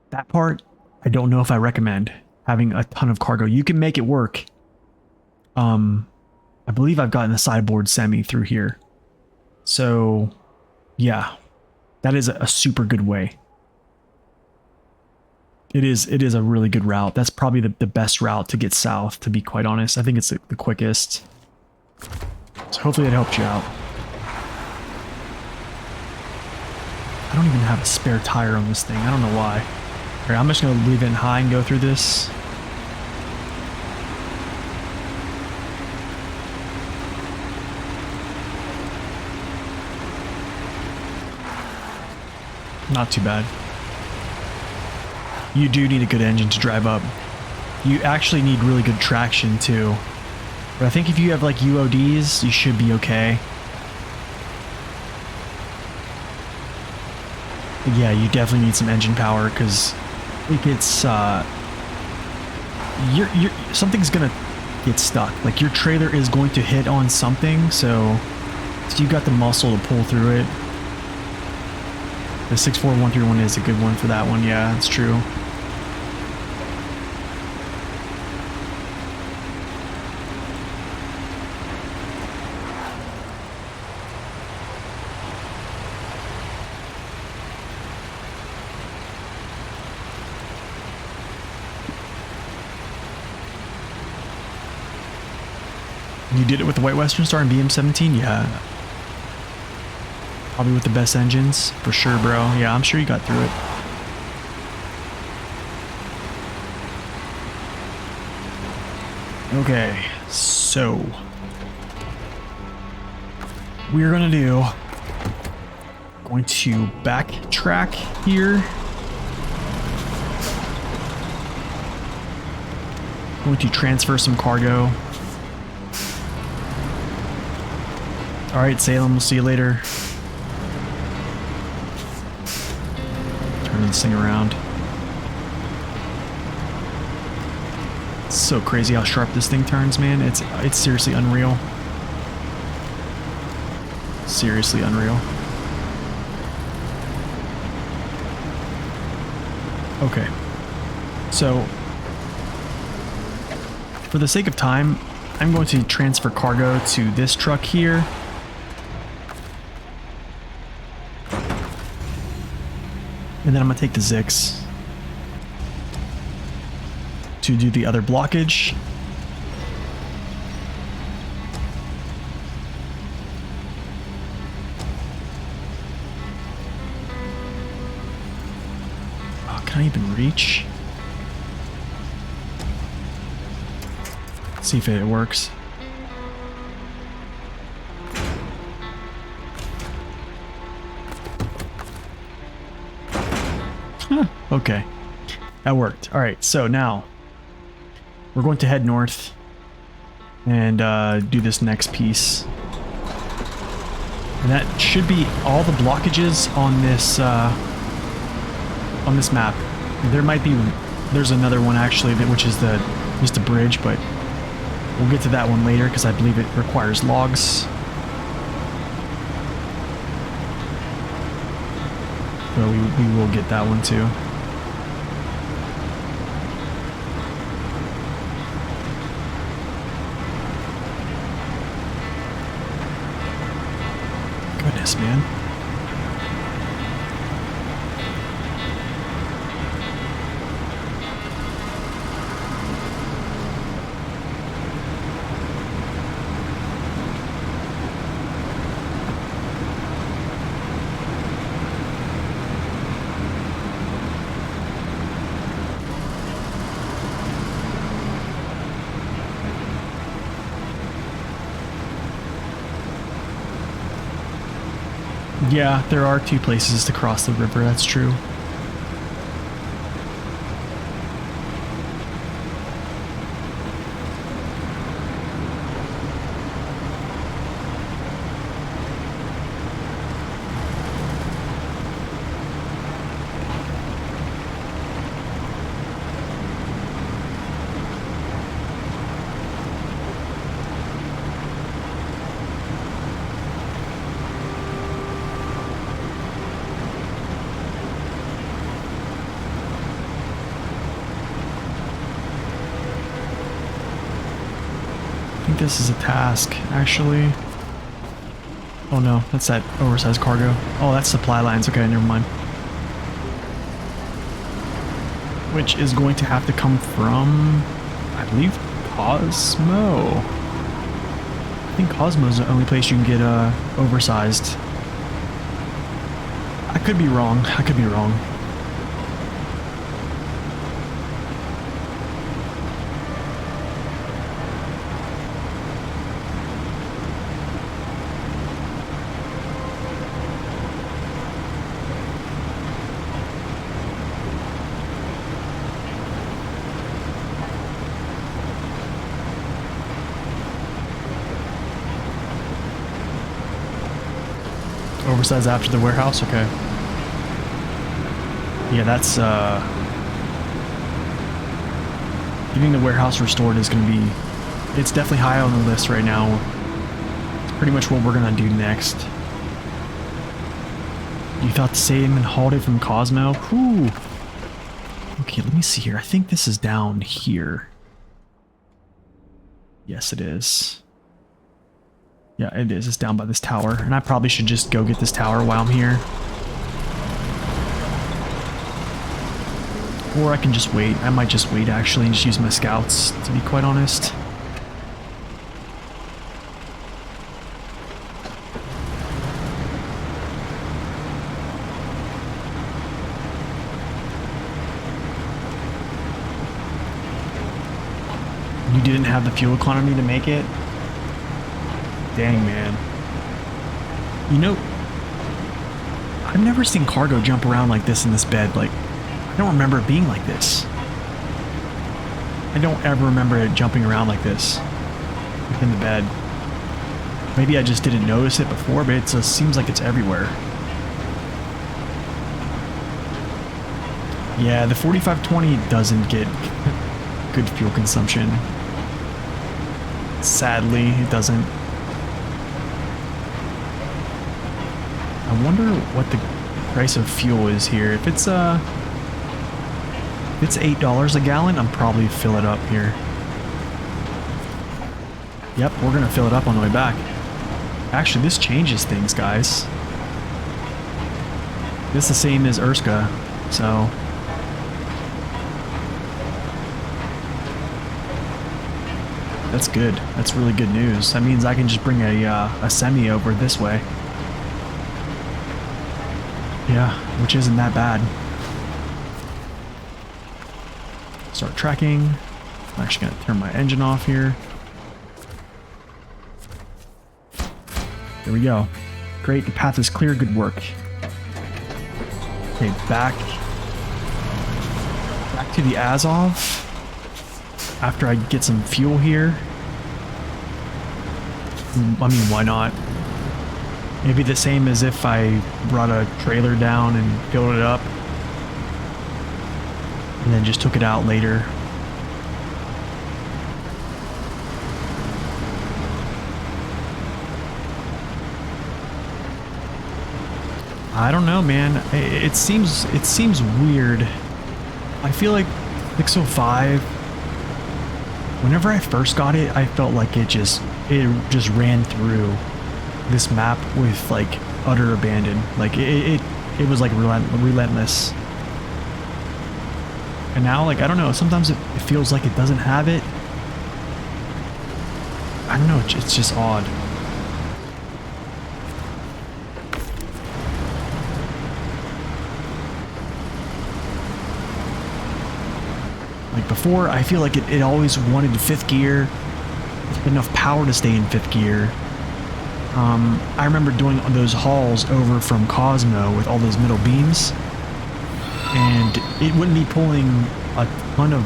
That part, I don't know if I recommend having a ton of cargo. You can make it work. I believe I've gotten a sideboard semi through here. So, yeah, that is a super good way. It is a really good route. That's probably the best route to get south, to be quite honest. I think it's the quickest. So hopefully it helped you out. I don't even have a spare tire on this thing. I don't know why. All right, I'm just going to leave it in high and go through this. Not too bad. You do need a good engine to drive up. You actually need really good traction too. But I think if you have like UODs, you should be okay. But yeah, you definitely need some engine power because it gets something's gonna get stuck. Like your trailer is going to hit on something, so you got the muscle to pull through it. The 64131 is a good one for that one. Yeah, that's true. You did it with the White Western Star and BM17? Yeah. Probably with the best engines, for sure, bro. Yeah, I'm sure you got through it. Okay, so we're going to backtrack here. Going to transfer some cargo. All right, Salem, we'll see you later. Turn this thing around. It's so crazy how sharp this thing turns, man. It's seriously unreal. Seriously unreal. Okay. So, for the sake of time, I'm going to transfer cargo to this truck here. And then I'm going to take the Zix to do the other blockage. Oh, can I even reach? Let's see if it works. Okay, that worked. All right, so now we're going to head north and do this next piece. And that should be all the blockages on this map. There might be, there's another one actually, which is just a bridge, but we'll get to that one later because I believe it requires logs. So we will get that one too. Goodness, man. Yeah, there are two places to cross the river, that's true. I think this is a task, actually. Oh no, that's that oversized cargo. Oh, that's supply lines. Okay, never mind. Which is going to have to come from, I believe, Cosmo. I think Cosmo's the only place you can get oversized. I could be wrong. I could be wrong. Oversized after the warehouse? Okay. Yeah, that's, getting the warehouse restored is going to be, it's definitely high on the list right now. It's pretty much what we're going to do next. You thought the same and hauled it from Cosmo? Whew. Okay, let me see here. I think this is down here. Yes, it is. Yeah, it is. It's down by this tower. And I probably should just go get this tower while I'm here. Or I can just wait. I might just wait, actually, and just use my scouts, to be quite honest. You didn't have the fuel economy to make it? Dang, man. You know, I've never seen cargo jump around like this in this bed. Like, I don't remember it being like this. I don't ever remember it jumping around like this within the bed. Maybe I just didn't notice it before, but it just seems like it's everywhere. Yeah, the 4520 doesn't get good fuel consumption. Sadly, it doesn't. I wonder what the price of fuel is here. If it's $8 a gallon, I'm probably fill it up here. Yep, we're gonna fill it up on the way back. Actually, this changes things, guys. This is the same as Urska, so that's good. That's really good news. That means I can just bring a semi over this way. Yeah, which isn't that bad. Start tracking. I'm actually going to turn my engine off here. There we go. Great, the path is clear. Good work. Okay, back back to the Azov after I get some fuel here. I mean, why not? Maybe the same as if I brought a trailer down and filled it up and then just took it out later. I don't know, man. It seems weird. I feel like 605, whenever I first got it, I felt like it just ran through this map with like utter abandon. Like it was like relentless. And now, like, I don't know, sometimes it feels like it doesn't have it. I don't know, it's just odd. Like before, I feel like it always wanted 5th gear, enough power to stay in 5th gear. I remember doing those hauls over from Cosmo with all those middle beams, and it wouldn't be pulling a ton of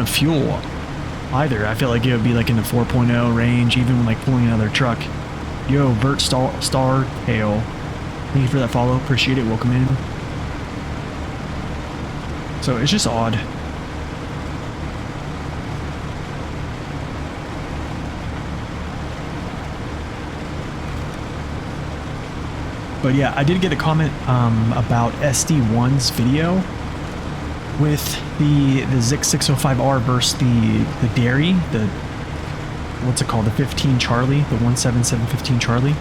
fuel either. I feel like it would be like in the 4.0 range, even when like pulling another truck. Yo, Bert Star Tail, thank you for that follow, appreciate it, welcome in. So it's just odd. But yeah, I did get a comment about SD1's video with the Zix 605R versus the Dairy, the what's it called, the 15 Charlie, the 17715 Charlie,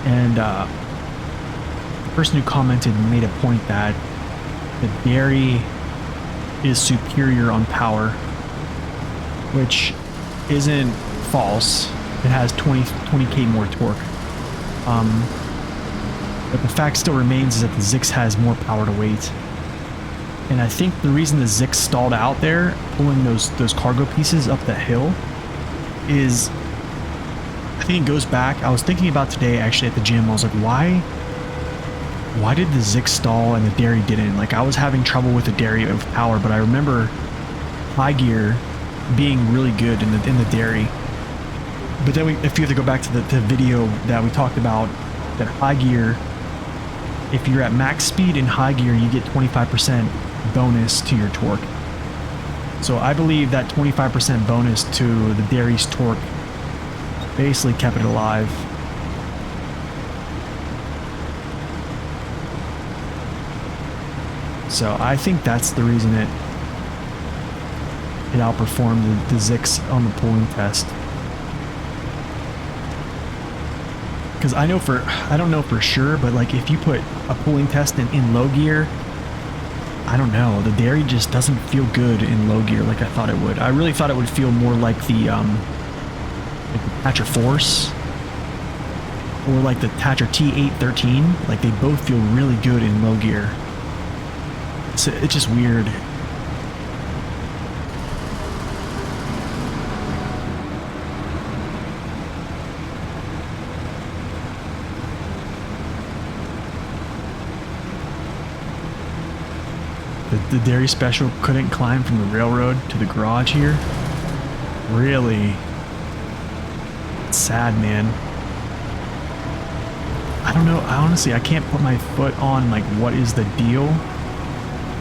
and the person who commented made a point that the Dairy is superior on power, which isn't false. It has 20k more torque. But the fact still remains is that the Zix has more power to weight. And I think the reason the Zix stalled out there, pulling those cargo pieces up the hill, is, I think it goes back, I was thinking about today actually at the gym, I was like, why did the Zix stall and the Dairy didn't? Like, I was having trouble with the Dairy of power, but I remember high gear being really good in the Dairy. But then if you have to go back to the video that we talked about, that high gear, if you're at max speed in high gear, you get 25% bonus to your torque. So I believe that 25% bonus to the Dairy's torque basically kept it alive. So I think that's the reason it outperformed the Zix on the pulling test. Because I don't know for sure, but like if you put a pulling test in low gear, I don't know, the Dairy just doesn't feel good in low gear like I thought it would. I really thought it would feel more like the Thatcher Force or like the Thatcher T813. Like they both feel really good in low gear. It's just weird. The Dairy Special couldn't climb from the railroad to the garage here? Really? It's sad, man. I don't know, I can't put my foot on like what is the deal,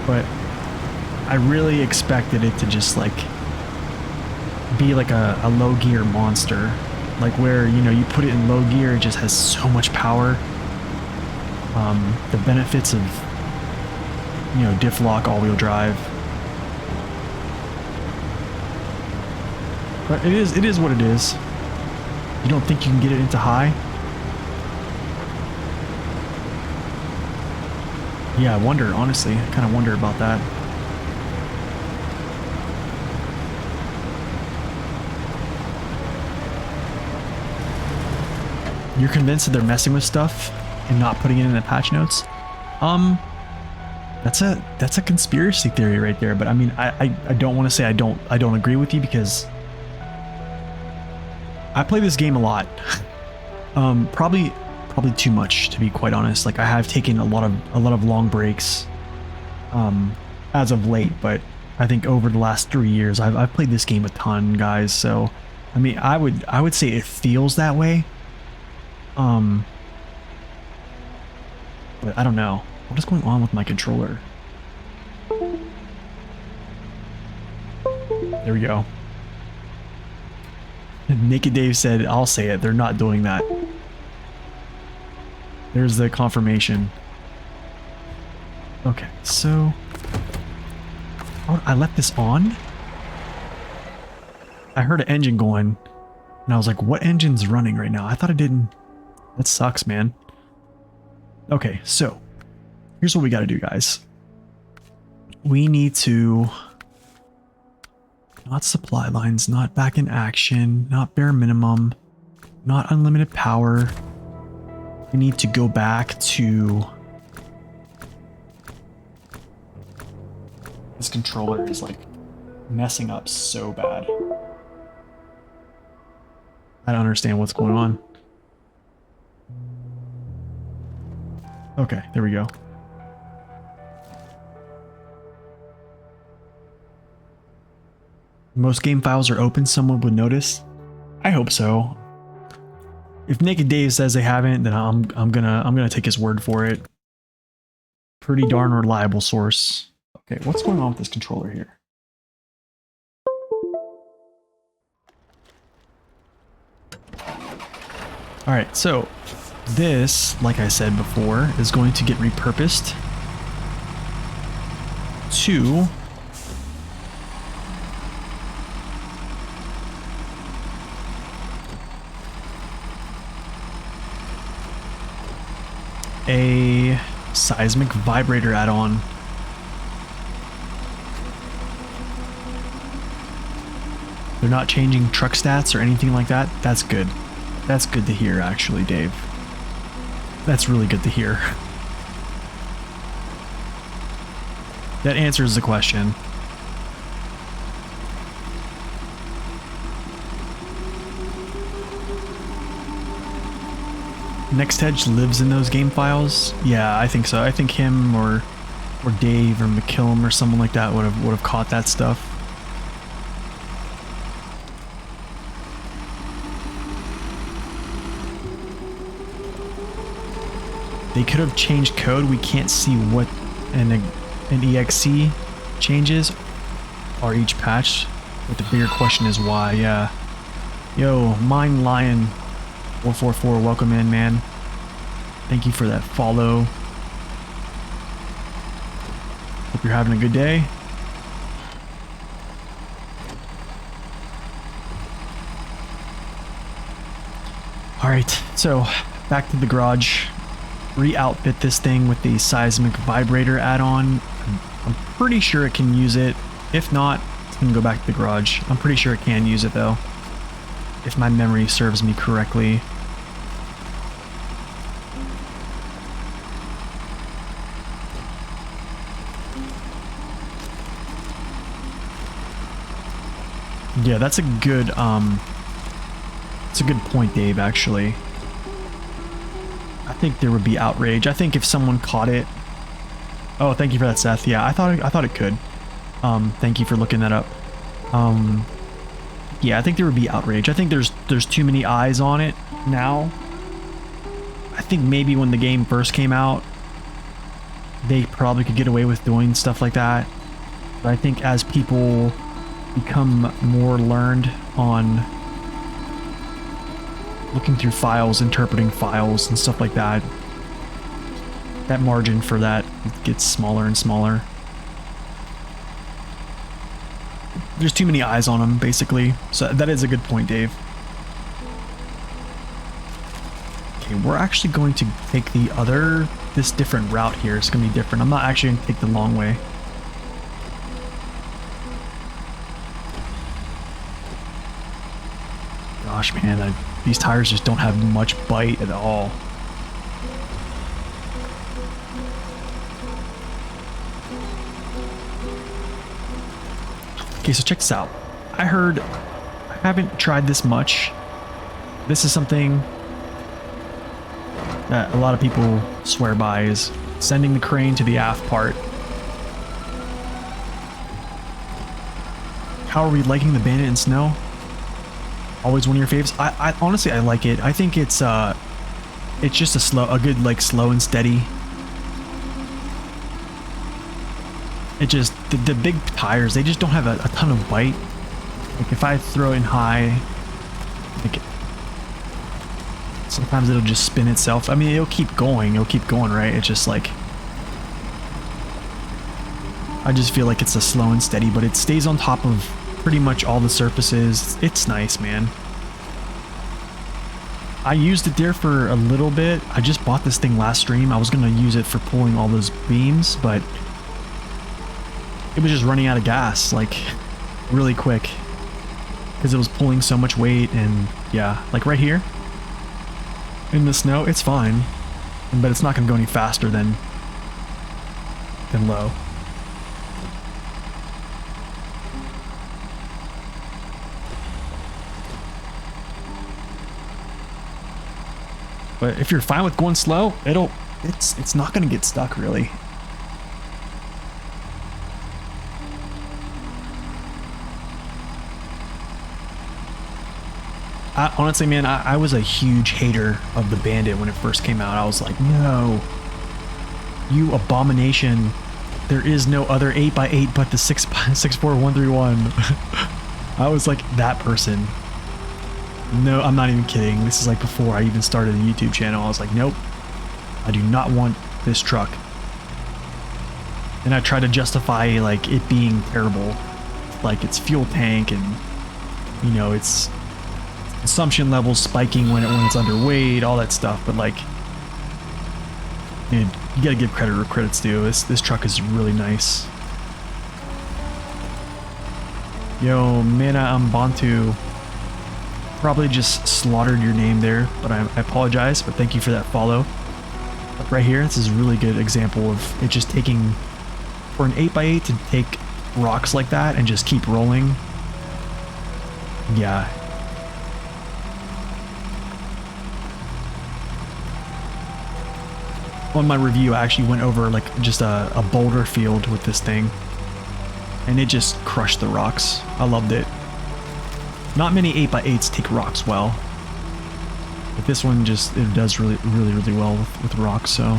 but I really expected it to just like be like a low gear monster, like where, you know, you put it in low gear, it just has so much power. The benefits of, you know, diff lock, all-wheel drive. But it is what it is. You don't think you can get it into high? Yeah, I wonder, honestly. I kind of wonder about that. You're convinced that they're messing with stuff and not putting it in the patch notes? That's a conspiracy theory right there, but I mean, I don't want to say I don't agree with you, because I play this game a lot. Probably too much, to be quite honest. Like I have taken a lot of long breaks as of late, but I think over the last 3 years, I've played this game a ton, guys. So, I mean, I would say it feels that way. But I don't know. What is going on with my controller? There we go. Naked Dave said, I'll say it, they're not doing that. There's the confirmation. Okay, so... Oh, I left this on? I heard an engine going, and I was like, what engine's running right now? I thought it didn't... That sucks, man. Okay, so... Here's what we gotta do, guys. We need to... Not supply lines, not back in action, not bare minimum, not unlimited power. We need to go back to... This controller is like messing up so bad. I don't understand what's going on. Okay, there we go. Most game files are open, someone would notice. I hope so. If Naked Dave says they haven't, then I'm gonna take his word for it. Pretty darn reliable source. Okay, what's going on with this controller here? Alright, so this, like I said before, is going to get repurposed to a seismic vibrator add-on. They're not changing truck stats or anything like that. That's good. That's good to hear, actually, Dave. That's really good to hear. That answers the question. Next Edge lives in those game files? Yeah, I think so. I think him or Dave or McKillum or someone like that would have caught that stuff. They could have changed code. We can't see what an EXE changes or each patch. But the bigger question is why. Yeah. Yo, Mine Lion 444, welcome in, man. Thank you for that follow. Hope you're having a good day. Alright, so back to the garage. Re-outfit this thing with the seismic vibrator add-on. I'm pretty sure it can use it. If not, it's gonna go back to the garage. I'm pretty sure it can use it though, if my memory serves me correctly. Yeah, that's a good point, Dave, actually. I think there would be outrage. I think if someone caught it... Oh, thank you for that, Seth. Yeah, I thought it could. Thank you for looking that up. Yeah, I think there would be outrage. I think there's too many eyes on it now. I think maybe when the game first came out, they probably could get away with doing stuff like that. But I think as people become more learned on looking through files, interpreting files, and stuff like that, that margin for that gets smaller and smaller. There's too many eyes on them, basically. So that is a good point, Dave. Okay, we're actually going to take this different route here. It's going to be different. I'm not actually going to take the long way. Gosh, man, these tires just don't have much bite at all. Okay, so check this out. I haven't tried this much. This is something that a lot of people swear by, is sending the crane to the aft part how are we liking the Bandit in snow? Always one of your faves? I honestly, I like it. I think it's just a good, like, slow and steady. It just, the big tires, they just don't have a ton of bite. Like, if I throw in high, like, sometimes it'll just spin itself. I mean, it'll keep going, right? It's just like, I just feel like it's a slow and steady, but it stays on top of pretty much all the surfaces. It's nice, man. I used it there for a little bit. I just bought this thing last stream. I was going to use it for pulling all those beams, but it was just running out of gas, like, really quick. Because it was pulling so much weight, and yeah, like right here, in the snow, it's fine. But it's not going to go any faster than low. But if you're fine with going slow, it's not going to get stuck, really. Honestly, man, I was a huge hater of the Bandit when it first came out. I was like, no, you abomination. There is no other 8x8 but the 64131. I was like that person. No, I'm not even kidding. This is like before I even started the YouTube channel. I was like, nope, I do not want this truck. And I tried to justify, like, it being terrible. Like, its fuel tank and, you know, its consumption levels spiking when it's underweight, all that stuff. But, like, dude, you gotta give credit where credit's due. This truck is really nice. Yo, Mana Ambantu. Probably just slaughtered your name there, but I apologize, but thank you for that follow. Like right here, this is a really good example of it just taking, for an 8x8 to take rocks like that and just keep rolling. Yeah. On my review, I actually went over like just a boulder field with this thing, and it just crushed the rocks. I loved it. Not many 8x8s take rocks well, but this one just, it does really well with rocks, so.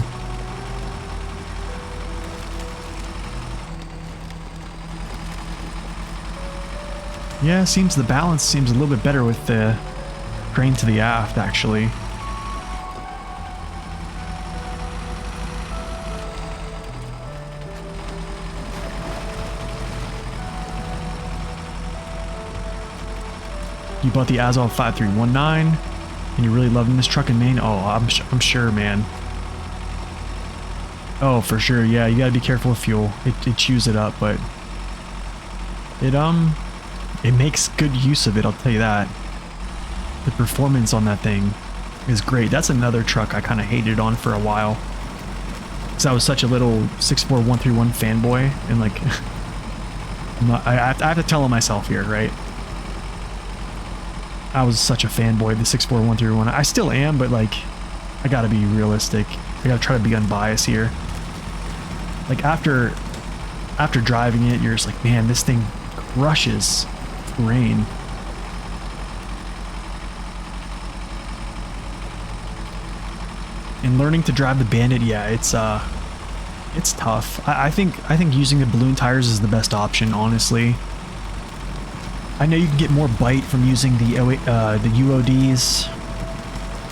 Yeah, seems the balance seems a little bit better with the crane to the aft, actually. You bought the Azov 5319, and you're really loving this truck in Maine? Oh, I'm sure, man. Oh, for sure, yeah, you gotta be careful with fuel. It chews it up, but it makes good use of it, I'll tell you that. The performance on that thing is great. That's another truck I kind of hated on for a while, because I was such a little 64131 fanboy, and like, I have to tell on myself here, right? I was such a fanboy of the 64131. I still am, but like, I gotta be realistic. I gotta try to be unbiased here. Like after driving it, you're just like, man, this thing crushes terrain. And learning to drive the Bandit, yeah, it's tough. I think using the balloon tires is the best option, honestly. I know you can get more bite from using the UODs,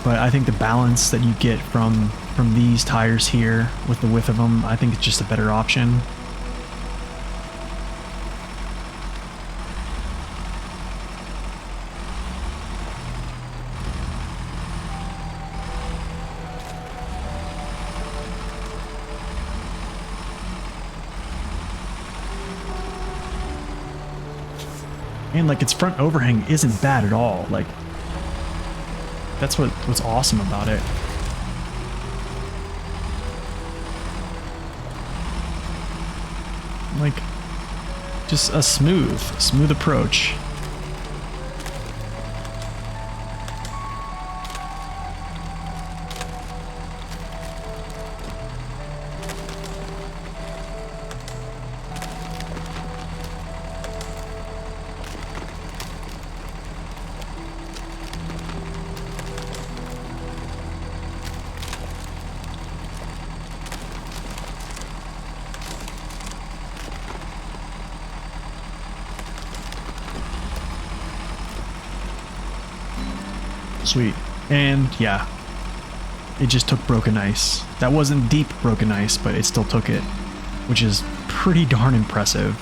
but I think the balance that you get from these tires here with the width of them, I think it's just a better option. And like its front overhang isn't bad at all. Like, that's what's awesome about it. Like, just a smooth approach. Sweet. And yeah, it just took broken ice. That wasn't deep broken ice, but it still took it, which is pretty darn impressive.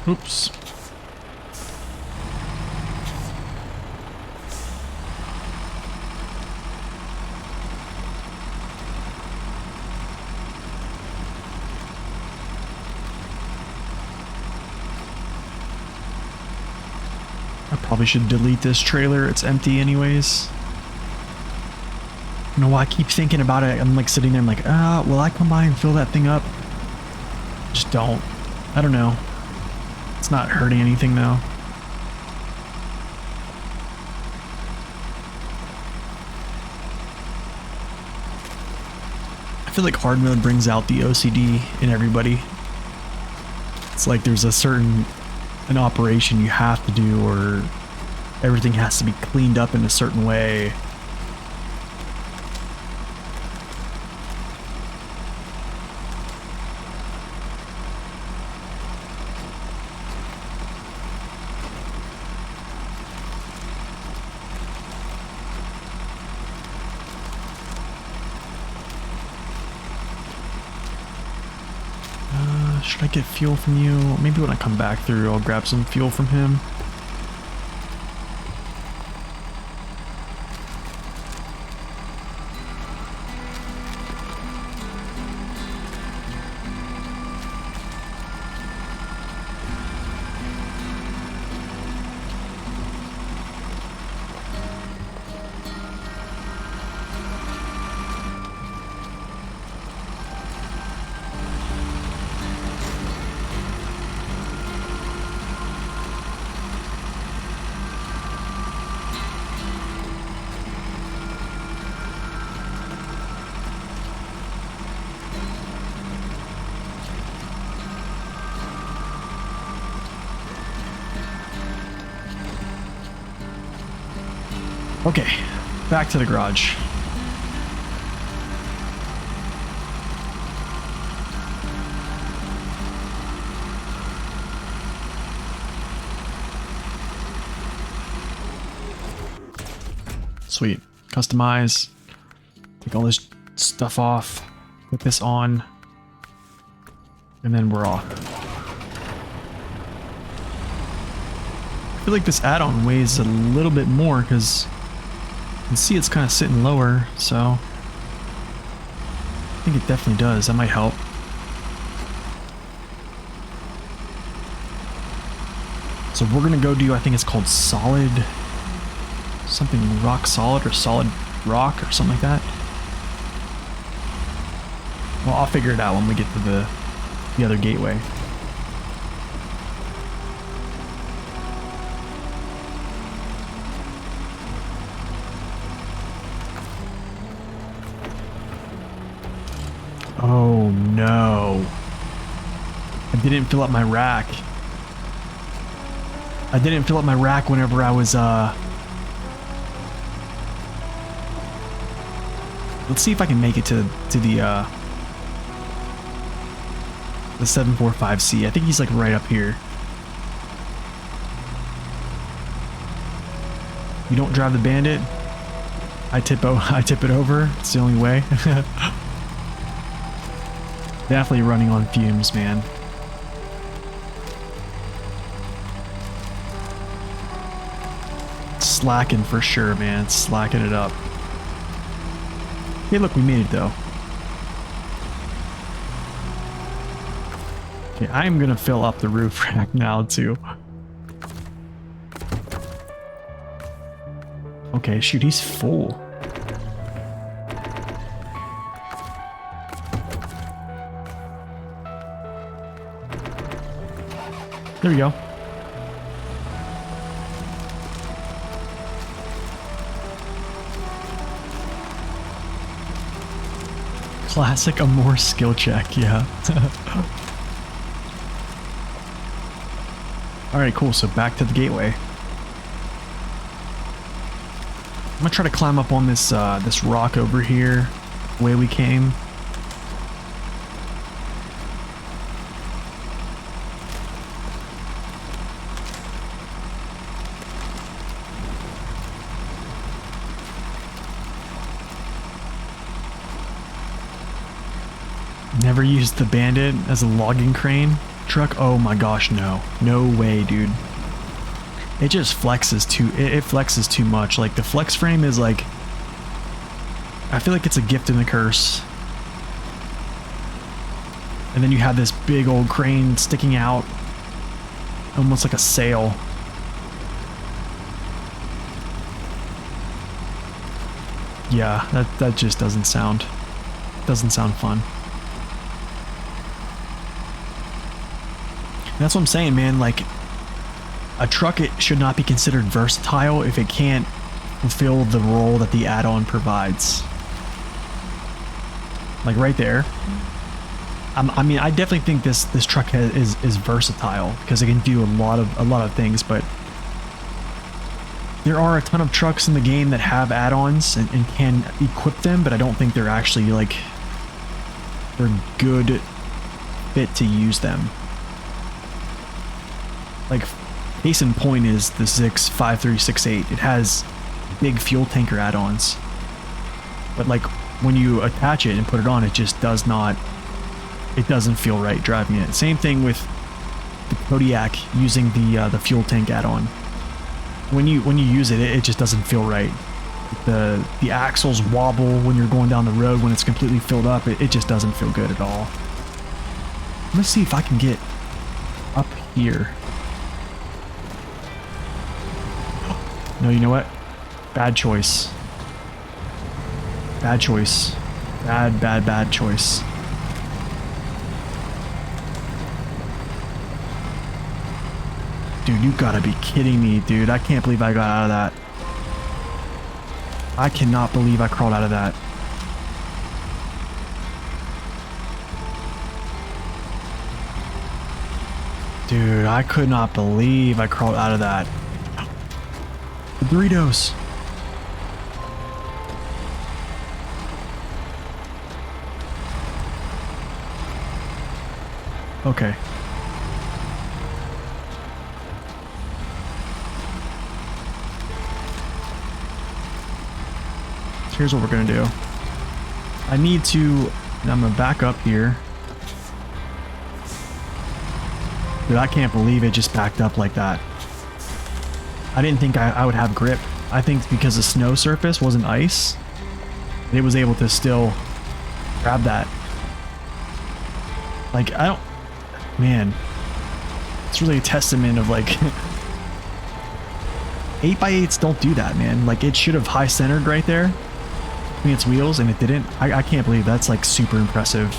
Oops. I probably should delete this trailer. It's empty anyways. You know why I keep thinking about it? I'm like sitting there, I'm like, will I come by and fill that thing up? Just don't. I don't know. It's not hurting anything though. I feel like hard mode brings out the OCD in everybody. It's like there's an operation you have to do, or everything has to be cleaned up in a certain way. Should I get fuel from you? Maybe when I come back through, I'll grab some fuel from him. Okay, back to the garage. Sweet. Customize. Take all this stuff off. Put this on. And then we're off. I feel like this add-on weighs a little bit more because you can see it's kind of sitting lower, so I think it definitely does. That might help. So we're gonna go do, I think it's called solid, something rock solid or solid rock or something like that. Well, I'll figure it out when we get to the other gateway. Oh no. I didn't fill up my rack. I didn't fill up my rack whenever I was let's see if I can make it to the 745C. I think he's like right up here. You don't drive the Bandit? I tip it over. It's the only way. Definitely running on fumes, man. Slacking for sure, man. Slacking it up. Hey, look, we made it though. Okay, I am gonna fill up the roof rack now too. Okay, shoot, he's full. There we go. Classic Amore skill check, yeah. Alright, cool, so back to the gateway. I'm gonna try to climb up on this this rock over here, the way we came. Never used the Bandit as a logging crane truck. Oh my gosh, no. No way, dude. It just flexes too, it flexes too much. Like the flex frame is like, I feel like it's a gift and a curse. And then you have this big old crane sticking out, almost like a sail. Yeah, that just doesn't sound fun. That's what I'm saying, man. Like, a truck, it should not be considered versatile if it can't fulfill the role that the add-on provides. Like right there. I mean, I definitely think this truck is versatile because it can do a lot of things, but there are a ton of trucks in the game that have add-ons and can equip them, but I don't think they're actually like they're good fit to use them. Like, case in point is the Zix 5368. It has big fuel tanker add-ons, but like when you attach it and put it on, it just does not. It doesn't feel right driving it. Same thing with the Kodiak using the fuel tank add-on. When you use it, it just doesn't feel right. The axles wobble when you're going down the road when it's completely filled up. It just doesn't feel good at all. Let's see if I can get up here. No, you know what? Bad choice. Bad choice. Bad choice. Dude, you gotta be kidding me, dude. I can't believe I got out of that. I cannot believe I crawled out of that. Dude, I could not believe I crawled out of that. The Doritos. Okay. So here's what we're gonna do. I need to, I'm gonna back up here. Dude, I can't believe it just backed up like that. I didn't think I would have grip. I think because the snow surface wasn't ice, it was able to still grab that. Like, I don't, man, it's really a testament of like, 8x8s don't do that, man. Like, it should have high centered right there between its wheels and it didn't. I can't believe that's like super impressive.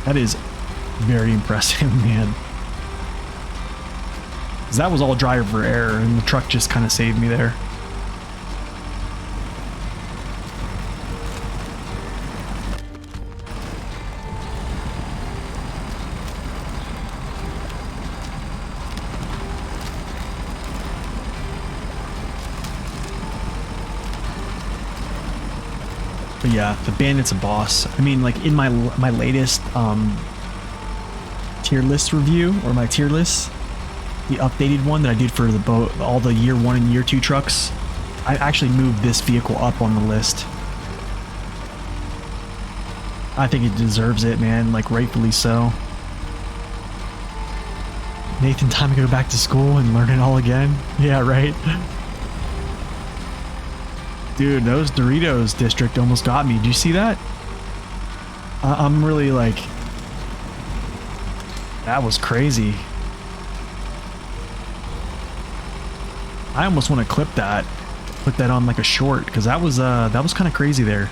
That is very impressive, man. 'Cause that was all driver error and the truck just kind of saved me there. But yeah, the Bandit's a boss. I mean, like in my latest tier list review, or my tier list, the updated one that I did for all the year 1 and year 2 trucks, I actually moved this vehicle up on the list. I think it deserves it, man, like rightfully so. Nathan, time to go back to school and learn it all again? Yeah, right? Dude, those Doritos district almost got me. Did you see that? I'm really like... That was crazy. I almost want to clip that, put that on like a short, because that was kind of crazy there.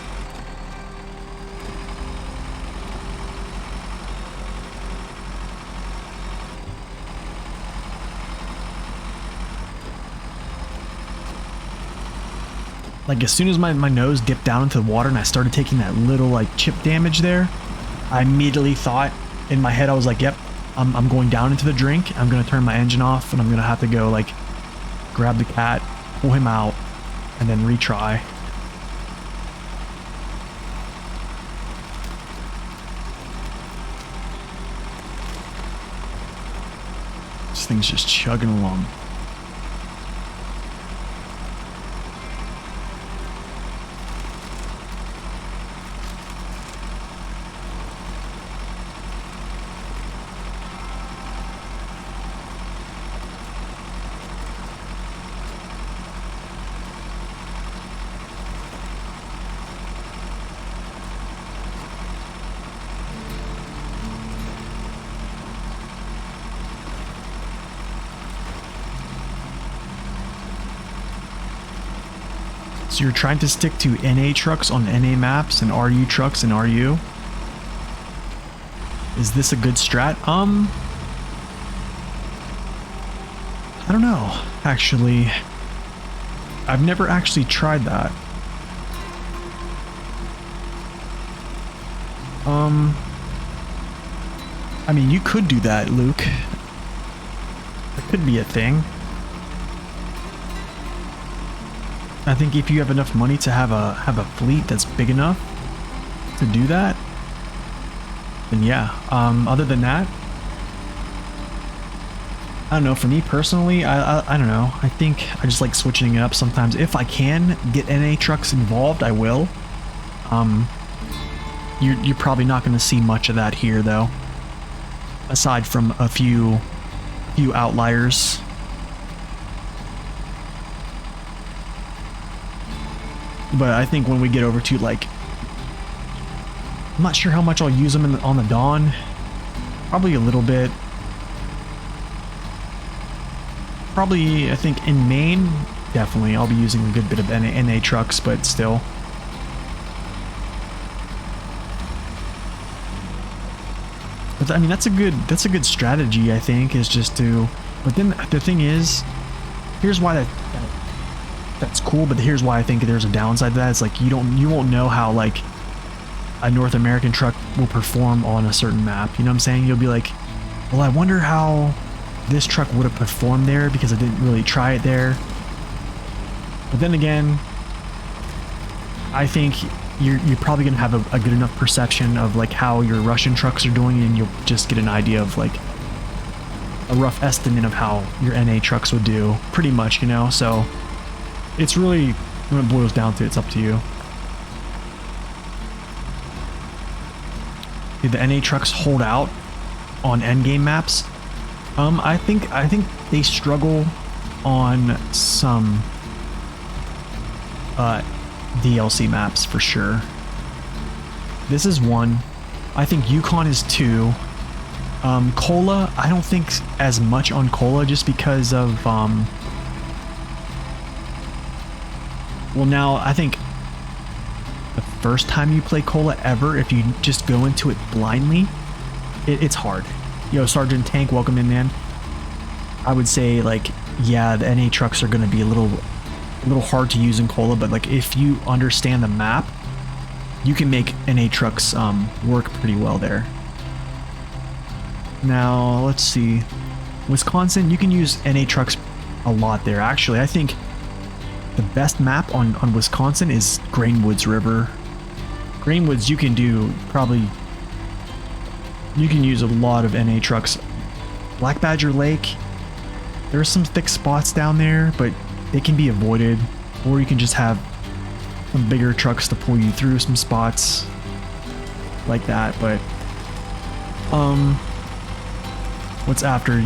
Like as soon as my nose dipped down into the water and I started taking that little like chip damage there, I immediately thought in my head, I was like, yep, I'm going down into the drink. I'm going to turn my engine off and I'm going to have to go like grab the cat, pull him out, and then retry. This thing's just chugging along. So you're trying to stick to NA trucks on NA maps and RU trucks in RU? Is this a good strat? I don't know, actually. I've never actually tried that. I mean, you could do that, Luke. That could be a thing. I think if you have enough money to have a fleet that's big enough to do that, then yeah. Other than that, I don't know. For me personally, I don't know. I think I just like switching it up sometimes. If I can get NA trucks involved, I will. You're probably not going to see much of that here though, aside from a few outliers. But I think when we get over to like, I'm not sure how much I'll use them on the Dawn. Probably a little bit. Probably, I think in Maine, definitely I'll be using a good bit of NA trucks, but still. But I mean, that's a good strategy, I think, is just to. But then the thing is, here's why that's cool, but here's why I think there's a downside to that. It's like you won't know how like a North American truck will perform on a certain map. You know what I'm saying? You'll be like, well, I wonder how this truck would have performed there because I didn't really try it there. But then again, I think you're probably gonna have a good enough perception of like how your Russian trucks are doing, and you'll just get an idea of like a rough estimate of how your NA trucks would do, pretty much, you know. So it's really, when it boils down to it, it's up to you. Did the NA trucks hold out on endgame maps? I think they struggle on some DLC maps for sure. This is one. I think Yukon is two. Kola, I don't think as much on Kola, just because of well, now I think the first time you play Kola ever, if you just go into it blindly, it's hard. Yo, Sergeant Tank, welcome in, man. I would say like, yeah, the NA trucks are going to be a little hard to use in Kola, but like if you understand the map, you can make NA trucks work pretty well there. Now let's see, Wisconsin, you can use NA trucks a lot there. Actually, I think the best map on Wisconsin is Grainwoods River. Grainwoods, you can do probably, you can use a lot of NA trucks. Black Badger Lake, there are some thick spots down there, but they can be avoided, or you can just have some bigger trucks to pull you through some spots like that. But what's after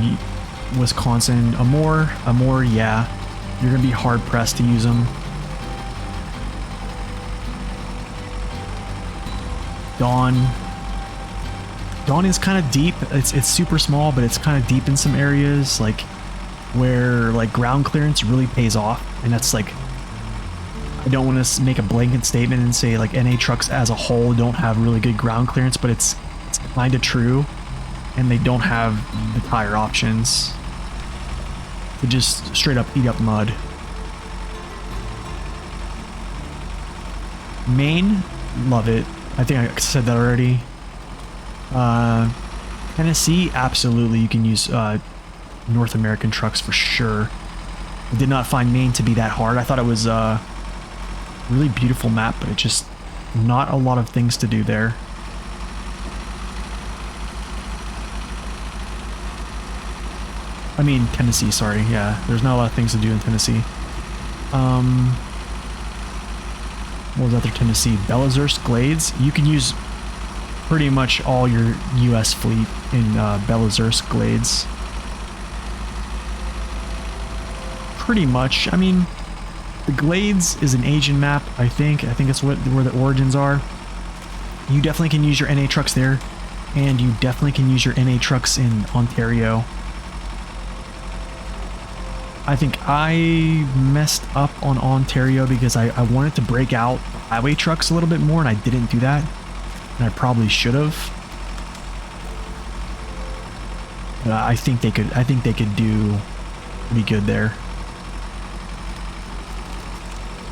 Wisconsin? Amur, yeah, you're gonna be hard pressed to use them. Dawn is kind of deep. It's super small, but it's kind of deep in some areas. Like where like ground clearance really pays off, and that's like, I don't want to make a blanket statement and say like NA trucks as a whole don't have really good ground clearance, but it's kind of true, and they don't have the tire options. They just straight up eat up mud. Maine, love it. I think I said that already. Tennessee, absolutely, you can use North American trucks for sure. I did not find Maine to be that hard. I thought it was a really beautiful map, but it just not a lot of things to do there. I mean Tennessee, sorry. Yeah, there's not a lot of things to do in Tennessee. What was other Tennessee? Belazursk Glades. You can use pretty much all your US fleet in Belazursk Glades. Pretty much. I mean, the Glades is an Asian map, I think. I think it's where the origins are. You definitely can use your NA trucks there, and you definitely can use your NA trucks in Ontario. I think I messed up on Ontario because I wanted to break out highway trucks a little bit more, and I didn't do that. And I probably should have. I think they could do pretty good there.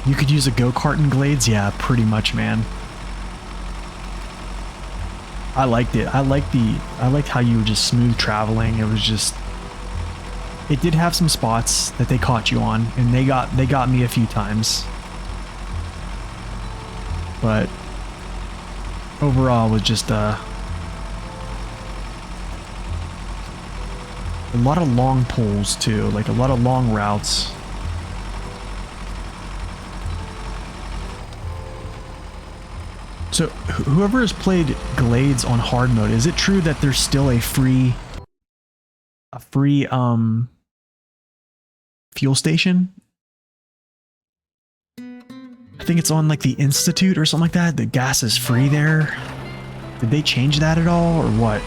You could use a go-kart in Glades, yeah, pretty much, man. I liked it. I liked how you were just smooth traveling. It was just, it did have some spots that they caught you on, and they got me a few times. But overall, it was just a lot of long pulls too, like a lot of long routes. So whoever has played Glades on hard mode, is it true that there's still a free fuel station? I think it's on like the Institute or something like that. The gas is free there. Did they change that at all or what?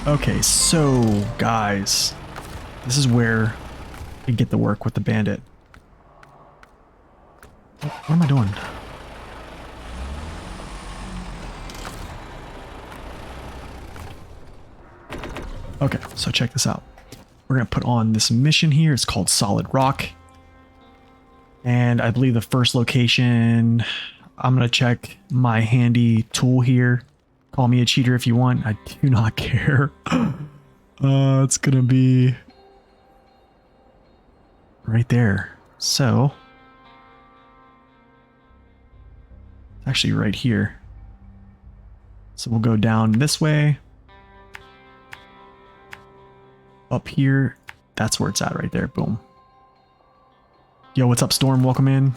Okay, so guys, this is where we get to work with the Bandit. What am I doing? Okay, so check this out. We're going to put on this mission here. It's called Solid Rock. And I believe the first location, I'm going to check my handy tool here. Call me a cheater if you want. I do not care. It's going to be right there. So, it's actually right here. So we'll go down this way. Up here, that's where it's at right there. Boom. Yo, what's up, Storm? Welcome in.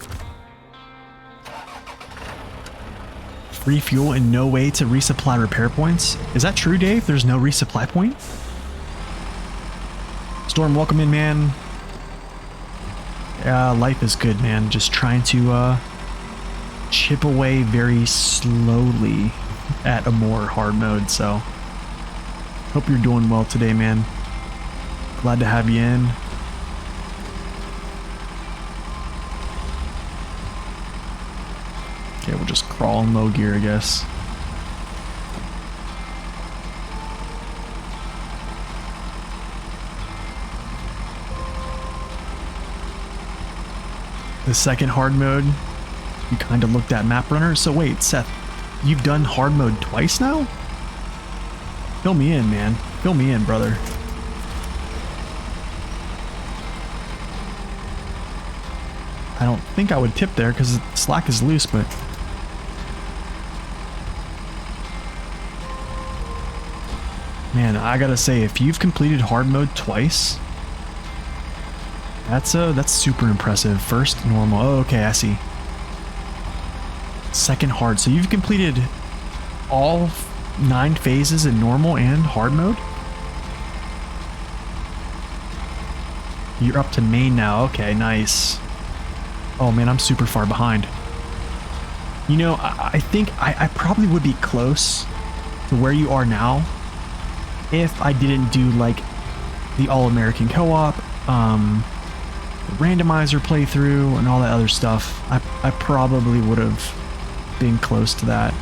Free fuel and no way to resupply repair points. Is that true, Dave? There's no resupply point? Storm, welcome in, man. Yeah, life is good, man. Just trying to chip away very slowly at a more hard mode, so hope you're doing well today, man. Glad to have you in. Okay, we'll just crawl in low gear, I guess. The second hard mode, you kind of looked at Map Runner. So wait, Seth, you've done hard mode twice now? Fill me in, man. Fill me in, brother. I don't think I would tip there because slack is loose, but man, I gotta say, if you've completed hard mode twice, that's super impressive. First normal. Oh, okay, I see. Second hard. So you've completed all 9 phases in normal and hard mode? You're up to main now. Okay, nice. Oh man, I'm super far behind. You know, I think I probably would be close to where you are now if I didn't do like the All-American Co-op, the randomizer playthrough, and all that other stuff, I probably would have been close to that.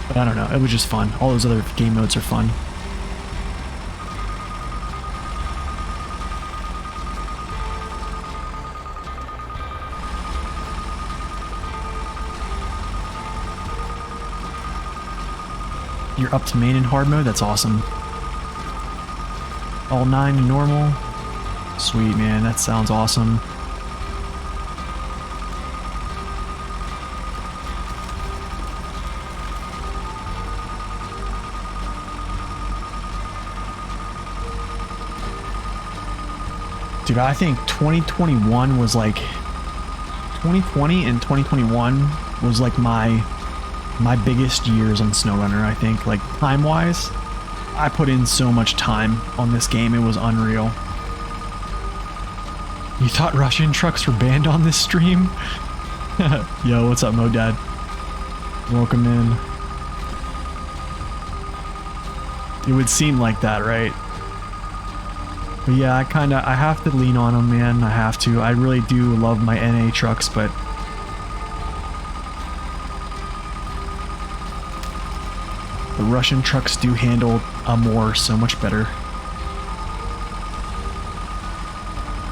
But I don't know, it was just fun. All those other game modes are fun. You're up to main and hard mode? That's awesome. All 9 in normal? Sweet, man. That sounds awesome. Dude, I think 2021 was like... 2020 and 2021 was like my biggest years on SnowRunner, I think. Like, time-wise, I put in so much time on this game, it was unreal. You thought Russian trucks were banned on this stream? Yo, what's up, Modad? Welcome in. It would seem like that, right? But yeah, I have to lean on them, man. I have to. I really do love my NA trucks, but the Russian trucks do handle Amor so much better.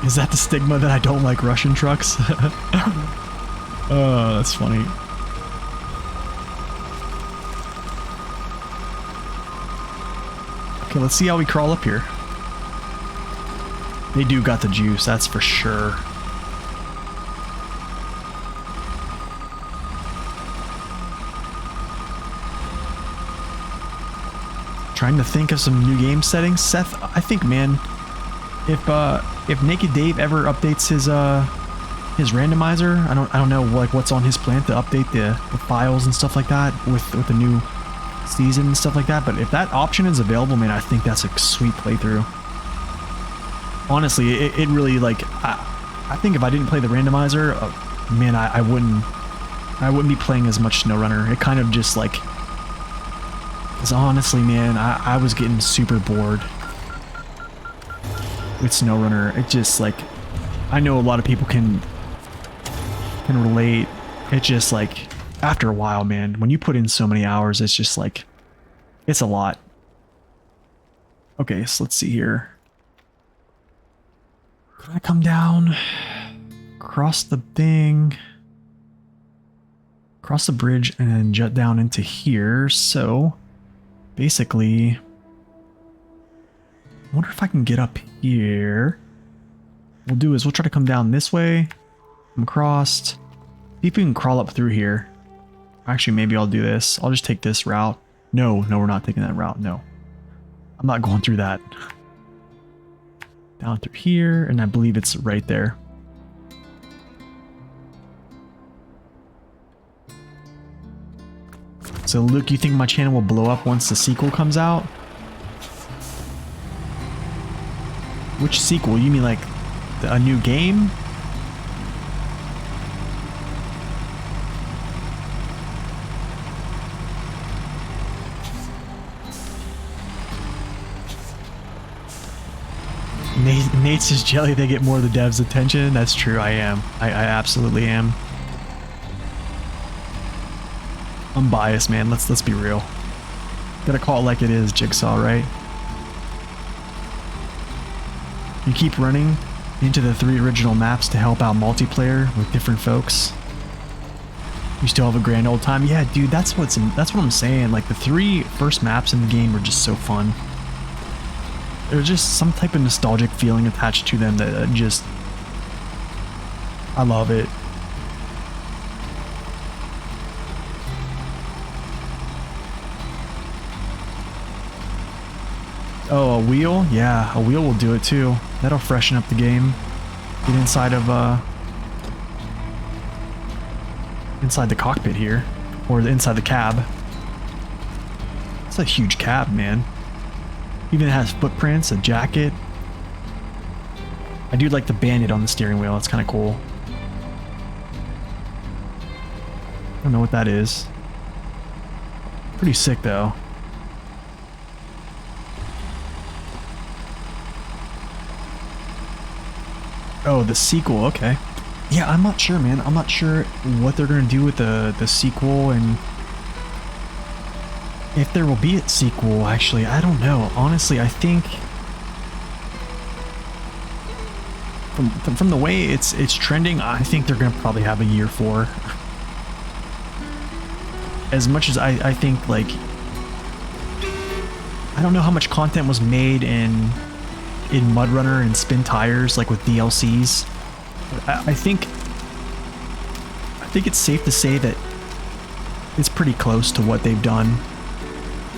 Is that the stigma that I don't like Russian trucks? Oh, that's funny. Okay, let's see how we crawl up here. They do got the juice, that's for sure. Trying to think of some new game settings. Seth, I think, man, if Naked Dave ever updates his randomizer, I don't know like what's on his plan to update the files and stuff like that with the new season and stuff like that. But if that option is available, man, I think that's a sweet playthrough. Honestly, it really, like, I think if I didn't play the randomizer, man, I wouldn't be playing as much SnowRunner. It kind of just like, because honestly, man, I was getting super bored with SnowRunner. It just, like, I know a lot of people can relate. It just, like, after a while, man, when you put in so many hours, it's just like, it's a lot. Okay, so let's see here. Could I come down, cross the thing, cross the bridge, and then jut down into here? So basically, I wonder if I can get up here. What we'll do is we'll try to come down this way, come across, see if we can crawl up through here. Actually, maybe I'll do this. I'll just take this route. No, we're not taking that route. No, I'm not going through that. Down through here, and I believe it's right there. So Luke, you think my channel will blow up once the sequel comes out? Which sequel? You mean like a new game? Nate says, Jelly, they get more of the devs' attention. That's true, I am. I absolutely am. I'm biased, man. Let's be real. Gotta call it like it is, Jigsaw, right? You keep running into the 3 original maps to help out multiplayer with different folks. You still have a grand old time. Yeah, dude, that's what I'm saying. Like, the 3 first maps in the game were just so fun. There's just some type of nostalgic feeling attached to them that just... I love it. Oh, a wheel? Yeah, a wheel will do it too. That'll freshen up the game. Get inside of, inside the cockpit here. Or inside the cab. It's a huge cab, man. Even has footprints, a jacket. I do like the Bandit on the steering wheel. It's kind of cool. I don't know what that is. Pretty sick, though. Oh, the sequel, okay. Yeah, I'm not sure, man. I'm not sure what they're gonna do with the sequel, and if there will be a sequel, actually. I don't know. Honestly, I think from the way it's trending, I think they're gonna probably have a year 4. As much as I think, like, I don't know how much content was made in Mudrunner and Spin Tires, like with DLCs. I think it's safe to say that it's pretty close to what they've done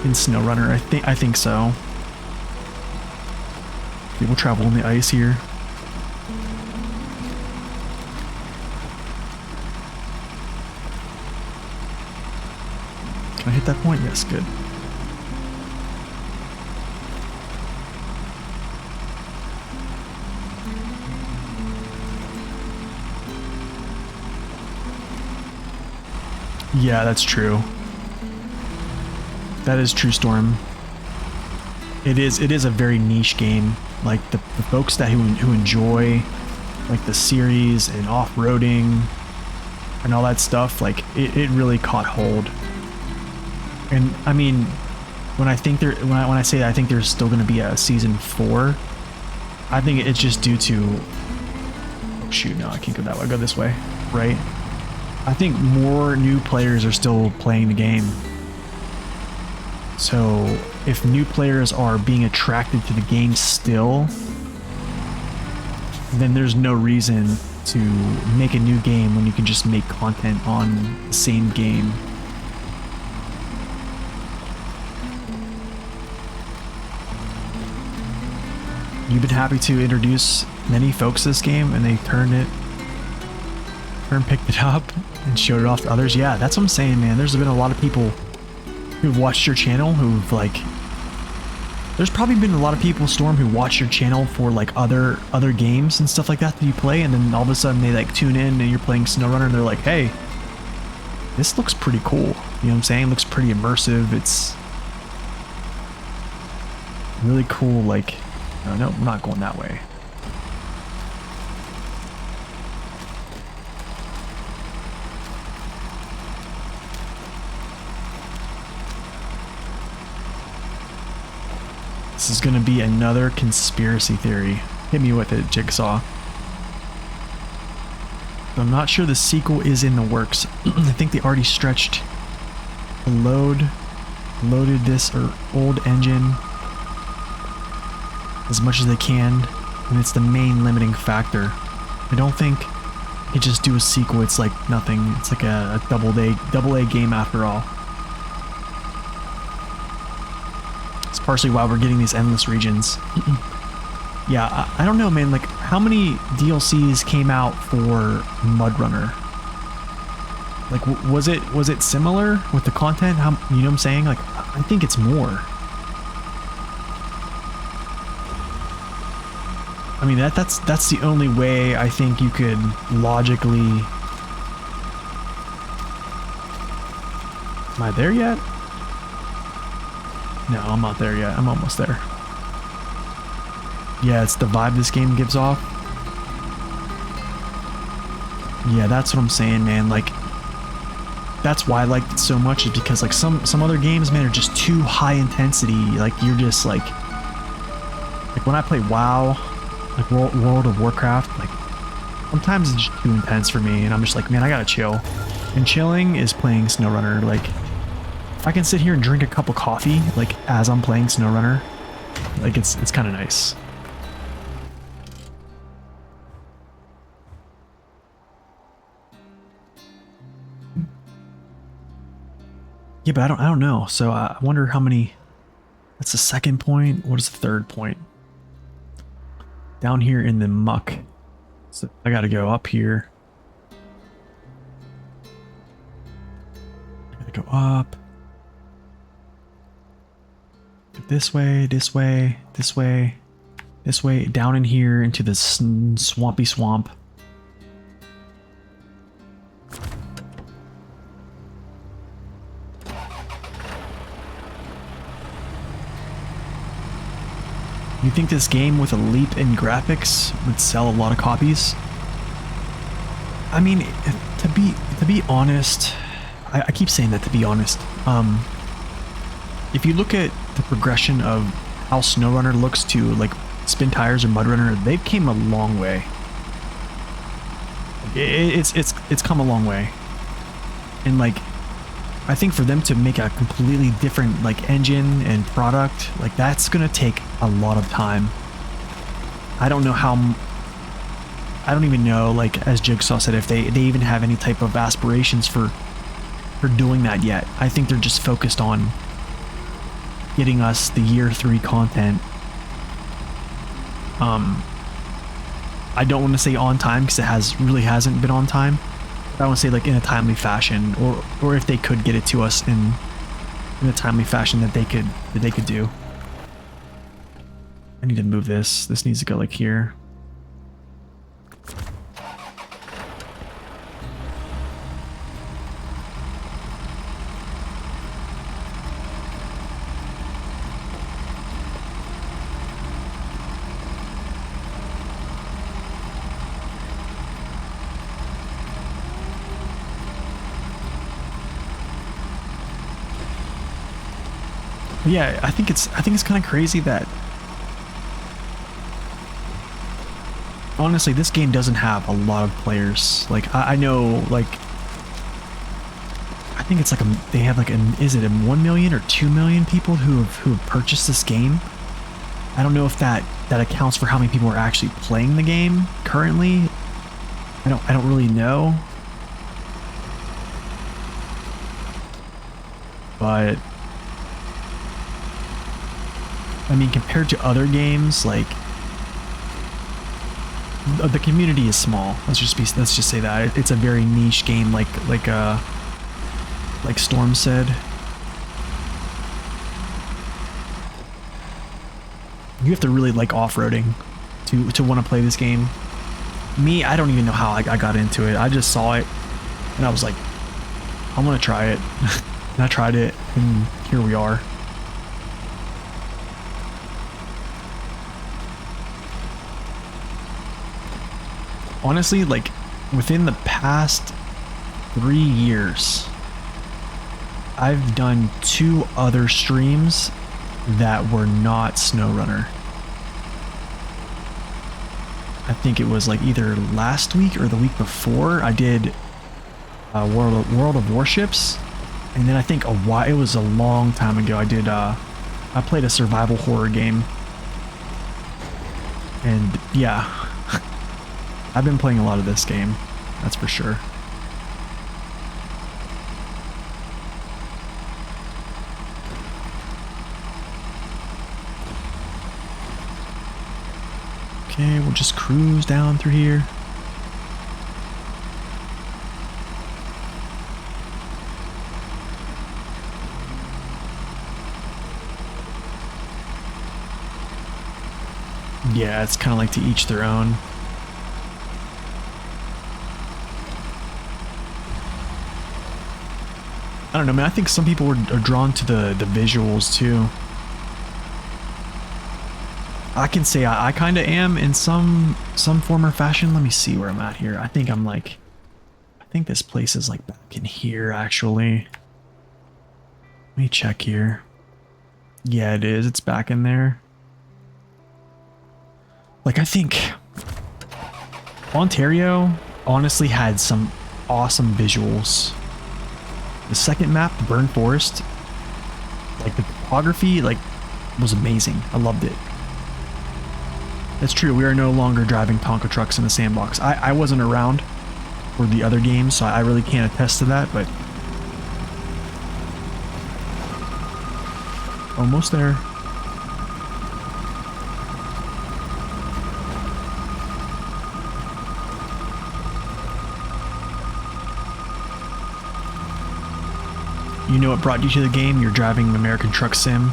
in SnowRunner. I think so. People travel on the ice here. Can I hit that point? Yes, good. Yeah, that's true. That is true, Storm. It is a very niche game. Like the folks who enjoy like the series and off-roading and all that stuff, like it really caught hold. And I mean, when I say that I think there's still going to be a season 4, I think it's just due to, oh shoot, no, I can't go that way. I'll go this way, right? I think more new players are still playing the game. So if new players are being attracted to the game still, then there's no reason to make a new game when you can just make content on the same game. You've been happy to introduce many folks to this game, and they picked it up and showed it off to others. Yeah, that's what I'm saying, man. There's been a lot of people who've watched your channel who've like, there's probably been a lot of people, Storm, who watch your channel for like other games and stuff like that you play, and then all of a sudden they like tune in and you're playing SnowRunner and they're like, hey, this looks pretty cool. You know what I'm saying? It looks pretty immersive. It's really cool. Like, no, I'm not going that way. This is going to be another conspiracy theory. Hit me with it, Jigsaw. I'm not sure the sequel is in the works. I think they already stretched the loaded this old engine as much as they can, and it's the main limiting factor. I don't think you just do a sequel. It's like nothing. It's like a double A game after all. Partially why we're getting these endless regions. Yeah, I don't know, man. Like, how many DLCs came out for Mudrunner? Like, was it similar with the content? How, you know what I'm saying? Like, I think it's more. I mean, that's the only way I think you could logically. Am I there yet? No, I'm not there yet. I'm almost there. Yeah, it's the vibe this game gives off. Yeah, that's what I'm saying, man. Like, that's why I liked it so much, is because like some other games, man, are just too high intensity. Like, you're just like when I play WoW, like World of Warcraft, like sometimes it's just too intense for me, and I'm just like, man, I gotta chill. And chilling is playing SnowRunner. Like, I can sit here and drink a cup of coffee, like, as I'm playing SnowRunner. Like, it's kind of nice. Yeah, but I don't know. So I wonder how many. That's the second point. What is the third point? Down here in the muck. So I got to go up here. I got to go up. This way, this way, this way, this way, down in here into the swampy swamp. You think this game with a leap in graphics would sell a lot of copies? I mean, to be honest, I keep saying that, to be honest. If you look at the progression of how SnowRunner looks to like Spin Tires or MudRunner, they've came a long way. It's come a long way, and like I think for them to make a completely different like engine and product, like that's gonna take a lot of time. I don't know how. I don't even know, like as Jigsaw said, if they even have any type of aspirations for doing that yet. I think they're just focused on getting us the year 3 content. I don't want to say on time because it really hasn't been on time. I want to say like in a timely fashion, or if they could get it to us in a timely fashion that they could do. I need to move this. This needs to go like here. Yeah, I think it's kind of crazy that honestly this game doesn't have a lot of players. Like I know, like I think it's like they have like is it a 1 million or 2 million people who have purchased this game? I don't know if that accounts for how many people are actually playing the game currently. I don't really know. But I mean, compared to other games, like the community is small. Let's just say that it's a very niche game, like Storm said. You have to really like off-roading to want to play this game. Me, I don't even know how I got into it. I just saw it and I was like, I'm gonna try it. And I tried it, and here we are. Honestly, like within the past 3 years, I've done 2 other streams that were not SnowRunner. I think it was like either last week or the week before. I did World of Warships, and then I think it was a long time ago. I played a survival horror game, and yeah. I've been playing a lot of this game, that's for sure. Okay, we'll just cruise down through here. Yeah, it's kind of like to each their own. I don't know, man. I think some people are drawn to the visuals too. I can say I kind of am in some form or fashion. Let me see where I'm at here. I think this place is like back in here actually. Let me check here. Yeah, it is. It's back in there. Like I think Ontario honestly had some awesome visuals. The second map, the Burned Forest, like the topography, like was amazing. I loved it. That's true. We are no longer driving Tonka trucks in the sandbox. I wasn't around for the other games, so I really can't attest to that, but almost there. You know what brought you to the game? You're driving American Truck Sim.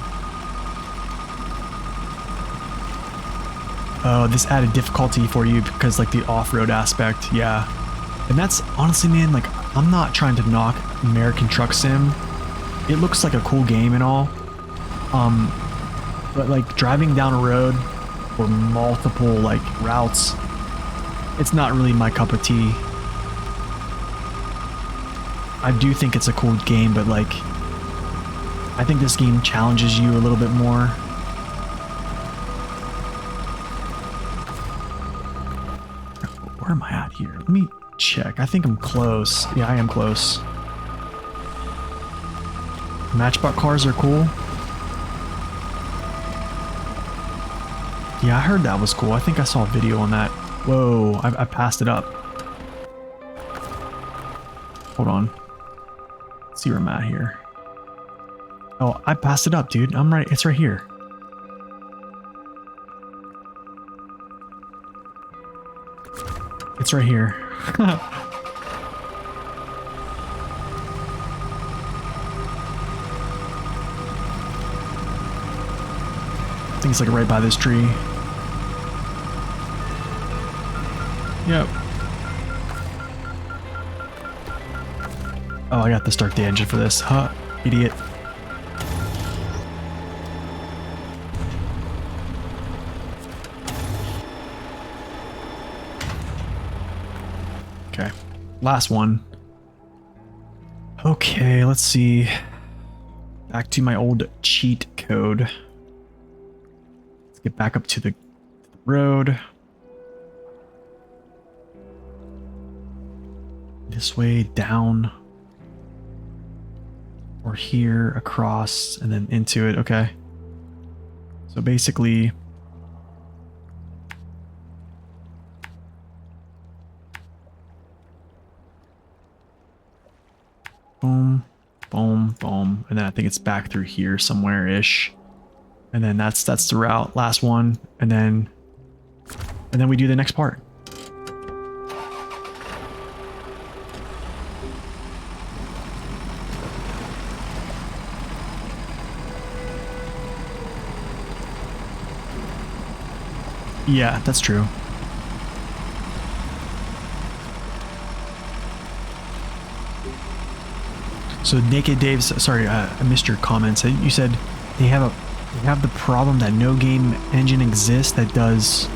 Oh, this added difficulty for you because like the off-road aspect, yeah. And that's honestly, man, like I'm not trying to knock American Truck Sim. It looks like a cool game and all. But like driving down a road or multiple like routes. It's not really my cup of tea. I do think it's a cool game, but like, I think this game challenges you a little bit more. Where am I at here? Let me check. I think I'm close. Yeah, I am close. Matchbox cars are cool. Yeah, I heard that was cool. I think I saw a video on that. Whoa, I passed it up. Hold on. Let's see where I'm at here. Oh, I passed it up, dude. I'm right. It's right here. It's right here. I think it's like right by this tree. Yep. Oh, I got to start the engine for this. Huh, idiot. Okay, last one. Okay, let's see. Back to my old cheat code. Let's get back up to the road. This way, down. Or here, across, and then into it. Okay. So basically, boom, boom, boom, and then I think it's back through here somewhere-ish, and then that's the route, last one, and then we do the next part. Yeah, that's true. So Naked Dave, sorry, I missed your comments. You said they have the problem that no game engine exists that does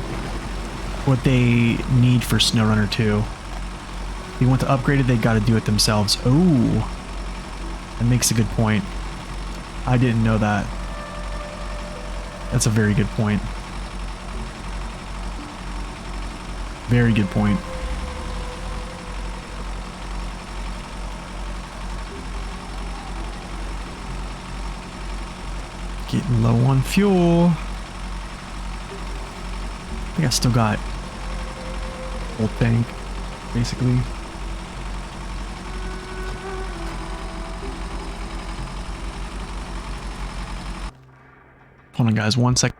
what they need for SnowRunner 2. If they want to upgrade it, they got to do it themselves. Oh, that makes a good point. I didn't know that. That's a very good point. Very good point. Getting low on fuel. I think I still got full tank, basically. Hold on, guys, 1 sec.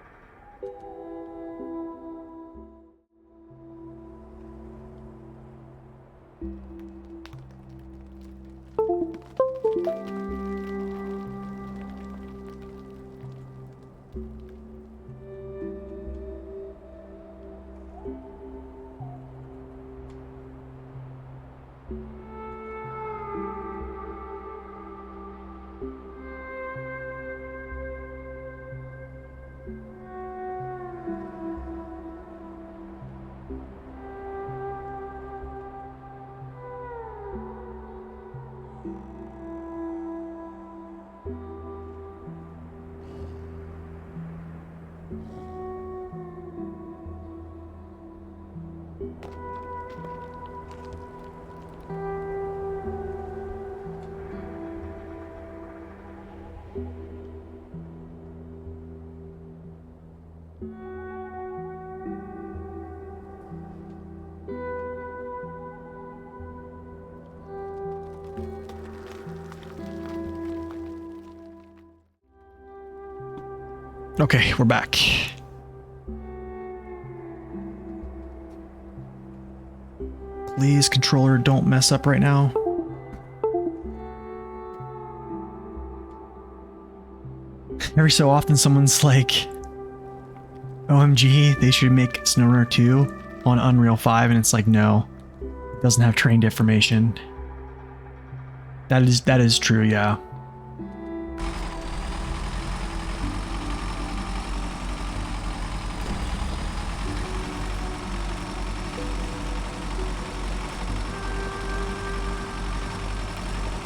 Okay, we're back. Please, controller, don't mess up right now. Every so often someone's like, OMG, they should make SnowRunner 2 on Unreal 5, and it's like, no, it doesn't have trained information. That is true, yeah.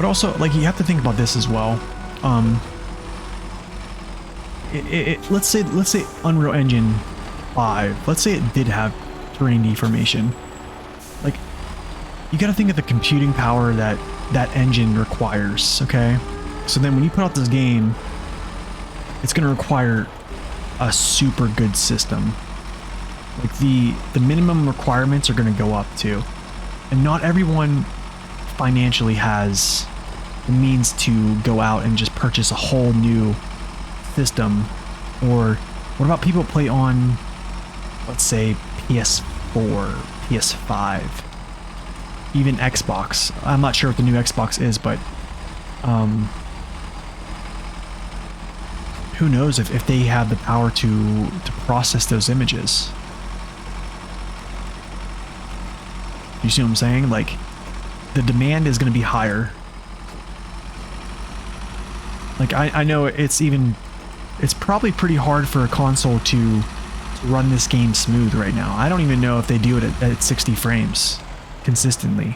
But also, like, you have to think about this as well. Let's say Unreal Engine 5. Let's say it did have terrain deformation. Like, you got to think of the computing power that that engine requires. Okay, so then when you put out this game, it's going to require a super good system. Like the minimum requirements are going to go up too, and not everyone financially has the means to go out and just purchase a whole new system. Or what about people play on, let's say, PS4, PS5, even Xbox? I'm not sure what the new Xbox is, but who knows if they have the power to process those images. You see what I'm saying? Like, the demand is going to be higher. Like, I know it's probably pretty hard for a console to run this game smooth right now. I don't even know if they do it at 60 frames consistently.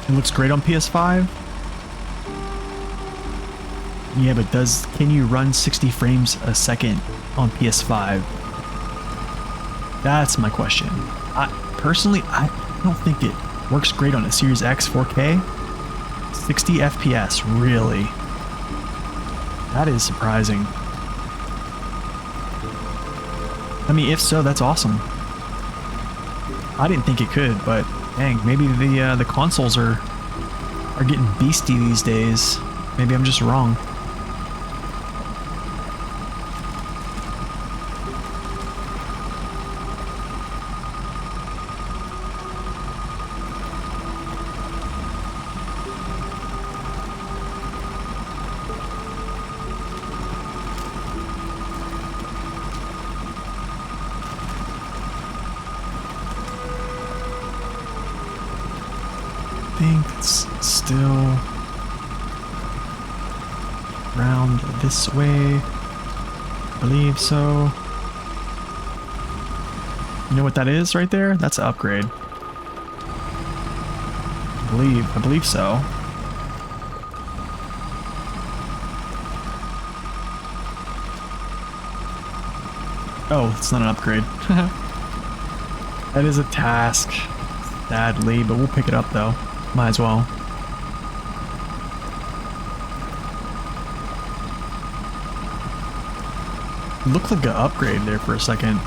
It looks great on PS5. Yeah, but can you run 60 frames a second on PS5? That's my question. Personally, I don't think it works great on a Series X 4K. 60 FPS, really? That is surprising. I mean, if so, that's awesome. I didn't think it could, but dang, maybe the consoles are getting beastie these days. Maybe I'm just wrong. I think it's still round this way. I believe so. You know what that is right there? That's an upgrade. I believe so. Oh, it's not an upgrade. That is a task, sadly, but we'll pick it up though. Might as well. Looked like an upgrade there for a second.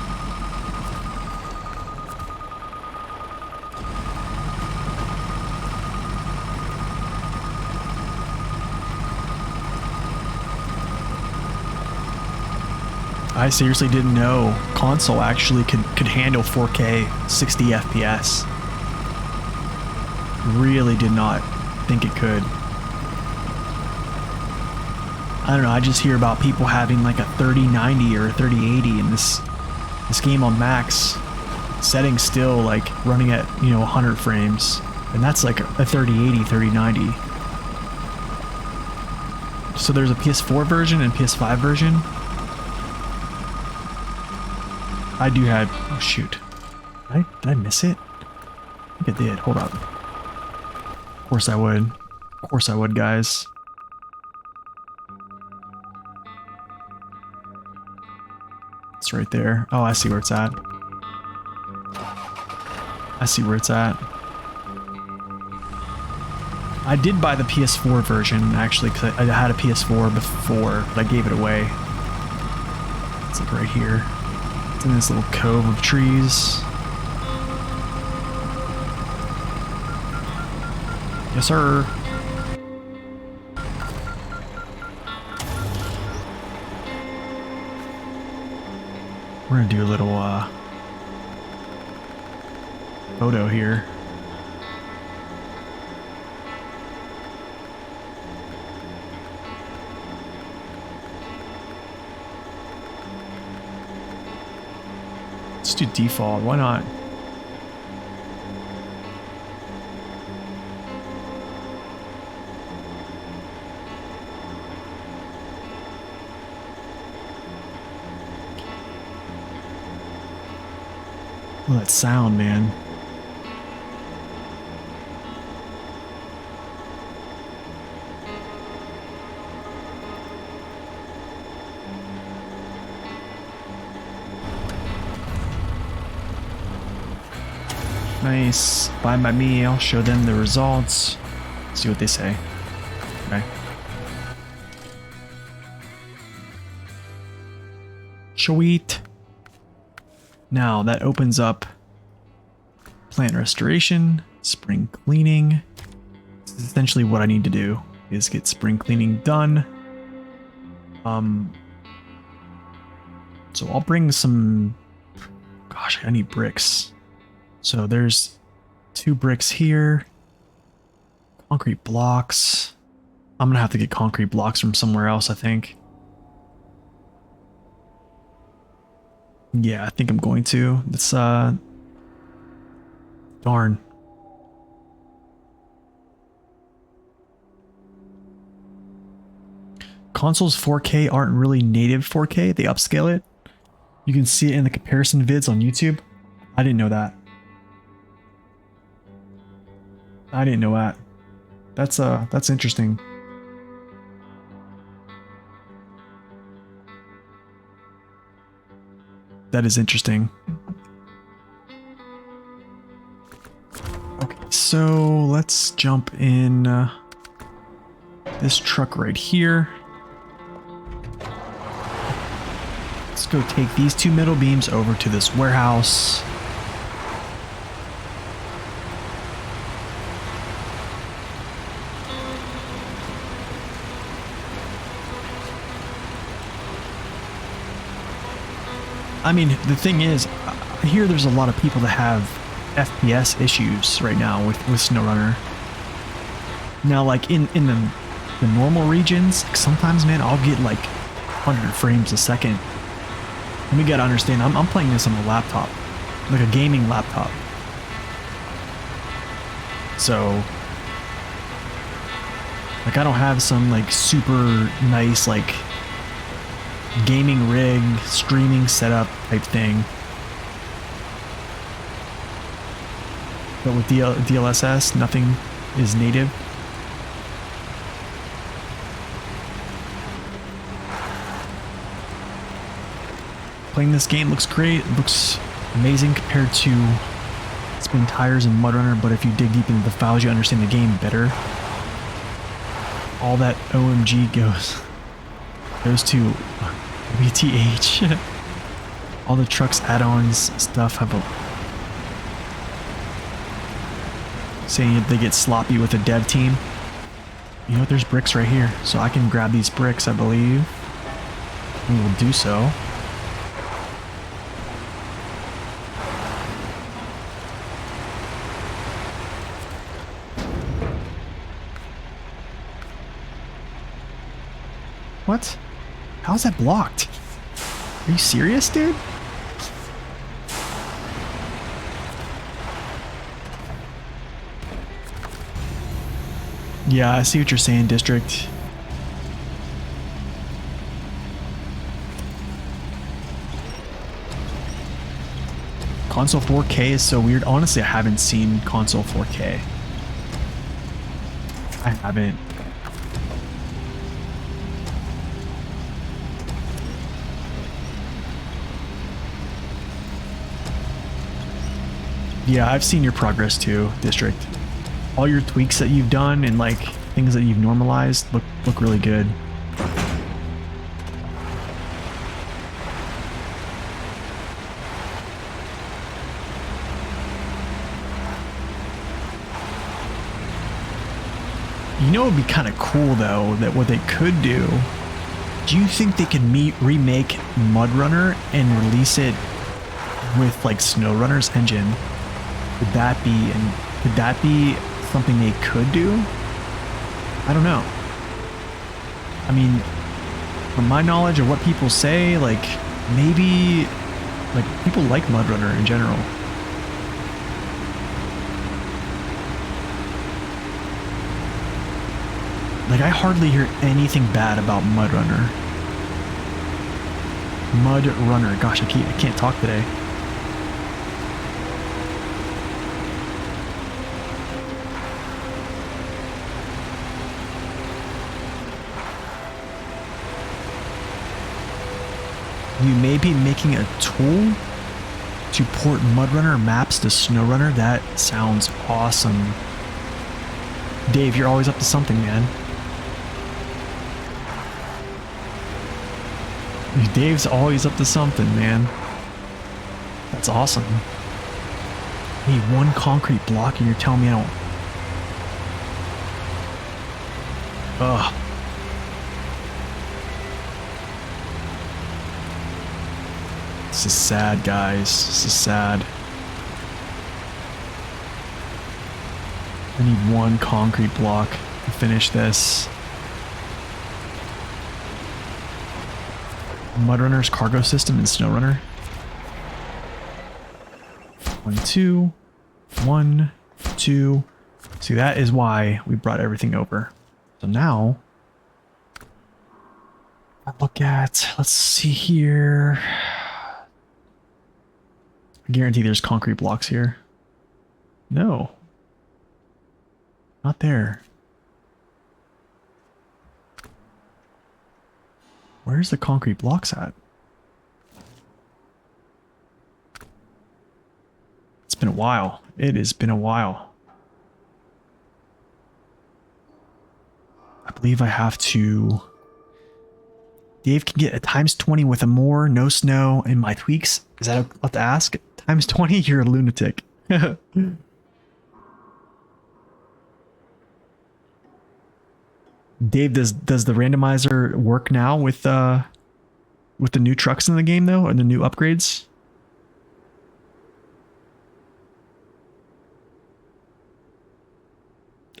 I seriously didn't know console actually could handle 4K 60 FPS. Really did not think it could. I don't know, I just hear about people having like a 3090 or a 3080 in this game on max settings still like running at, 100 frames. And that's like a 3080, 3090. So there's a PS4 version and PS5 version. I do have, oh shoot. Did I miss it? I think I did, hold up. Of course I would. Of course I would, guys. It's right there. Oh, I see where it's at. I see where it's at. I did buy the PS4 version, actually, because I had a PS4 before, but I gave it away. It's like right here. It's in this little cove of trees. Yes, sir. We're gonna do a little photo here. Let's do default. Why not? Oh, that sound, man. Nice. Fine by me. I'll show them the results. See what they say. Okay. Sweet. Now that opens up plant restoration, spring cleaning. This is essentially what I need to do is get spring cleaning done. So I'll bring some, gosh, I need bricks. So there's 2 bricks here. Concrete blocks. I'm gonna have to get concrete blocks from somewhere else, I think. Yeah, I think I'm going to. It's darn. Consoles 4K aren't really native 4K. They upscale it. You can see it in the comparison vids on YouTube. I didn't know that. I didn't know that. That's interesting. That is interesting. Okay, so let's jump in this truck right here. Let's go take these 2 metal beams over to this warehouse. I mean, the thing is, I hear there's a lot of people that have FPS issues right now with SnowRunner. Now, like in the normal regions, like sometimes, man, I'll get like 100 frames a second. And we gotta understand, I'm playing this on a laptop, like a gaming laptop. So, like I don't have some like super nice like gaming rig, streaming setup type thing. But with DLSS, nothing is native. Playing this game looks great. It looks amazing compared to Spin Tires and MudRunner, but if you dig deep into the files, you understand the game better. All that OMG goes to VTH. All the trucks, add-ons, stuff have a... Saying they get sloppy with the dev team. You know what? There's bricks right here, so I can grab these bricks, I believe. We will do so. What? How's that blocked? Are you serious, dude? Yeah, I see what you're saying, District. Console 4K is so weird. Honestly, I haven't seen console 4K. I haven't. Yeah, I've seen your progress too, District. All your tweaks that you've done and like things that you've normalized look really good. You know, it'd be kind of cool though that what they could do. Do you think they could remake MudRunner and release it with like SnowRunner's engine? Could that be something they could do? I don't know. I mean, from my knowledge of what people say, like maybe Like, people like Mudrunner in general. Like, I hardly hear anything bad about Mudrunner. Mudrunner. Gosh, I can't talk today. You may be making a tool to port Mudrunner maps to SnowRunner. That sounds awesome. Dave, you're always up to something, man. Dave's always up to something, man. That's awesome. Hey, one concrete block and you're telling me I don't... Ugh. This is sad, guys. This is sad. I need one concrete block to finish this. Mudrunner's cargo system and SnowRunner. 1, 2. 1, 2. See, that is why we brought everything over. So now, I look at, let's see here. I guarantee there's concrete blocks here. No. Not there. Where's the concrete blocks at? It's been a while. It has been a while. I believe I have to... Dave can get a ×20 with a more, no snow, and my tweaks. Is that what to ask? ×20? You're a lunatic. Dave, does the randomizer work now with the new trucks in the game though, or the new upgrades?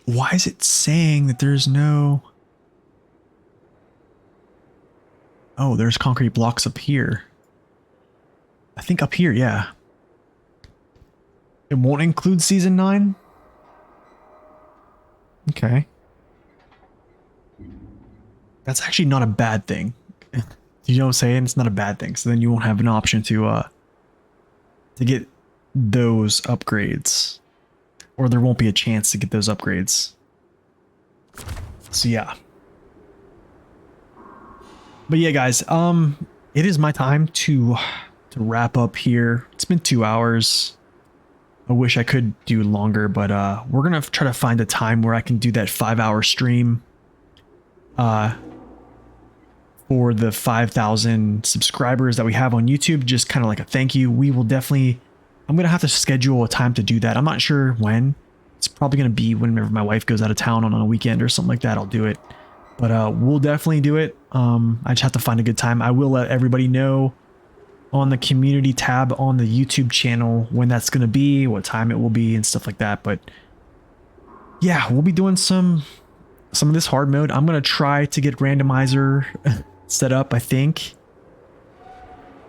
Why is it saying that there's no... Oh, there's concrete blocks up here. I think up here, yeah. It won't include Season 9? Okay. That's actually not a bad thing. You know what I'm saying? It's not a bad thing. So then you won't have an option to get those upgrades. Or there won't be a chance to get those upgrades. So yeah. But yeah, guys, it is my time to wrap up here. It's been 2 hours. I wish I could do longer, but we're gonna try to find a time where I can do that 5-hour stream. For the 5,000 subscribers that we have on YouTube, just kind of like a thank you. We will definitely, I'm going to have to schedule a time to do that. I'm not sure when. It's probably going to be whenever my wife goes out of town on a weekend or something like that. I'll do it. But we'll definitely do it. I just have to find a good time. I will let everybody know on the community tab on the YouTube channel when that's going to be, what time it will be and stuff like that. But yeah, we'll be doing some of this hard mode. I'm going to try to get randomizer set up, I think.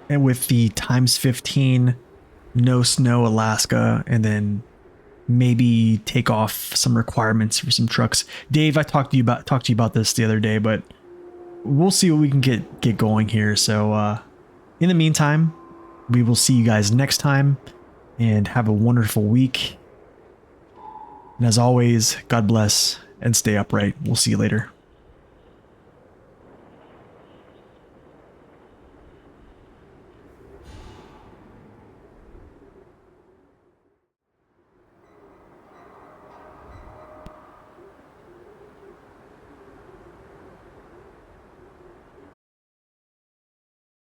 And with the ×15 no snow Alaska, and then maybe take off some requirements for some trucks. Dave, I talked to you about this the other day, but we'll see what we can get going here. So in the meantime, we will see you guys next time, and have a wonderful week. And as always, God bless and stay upright. We'll see you later.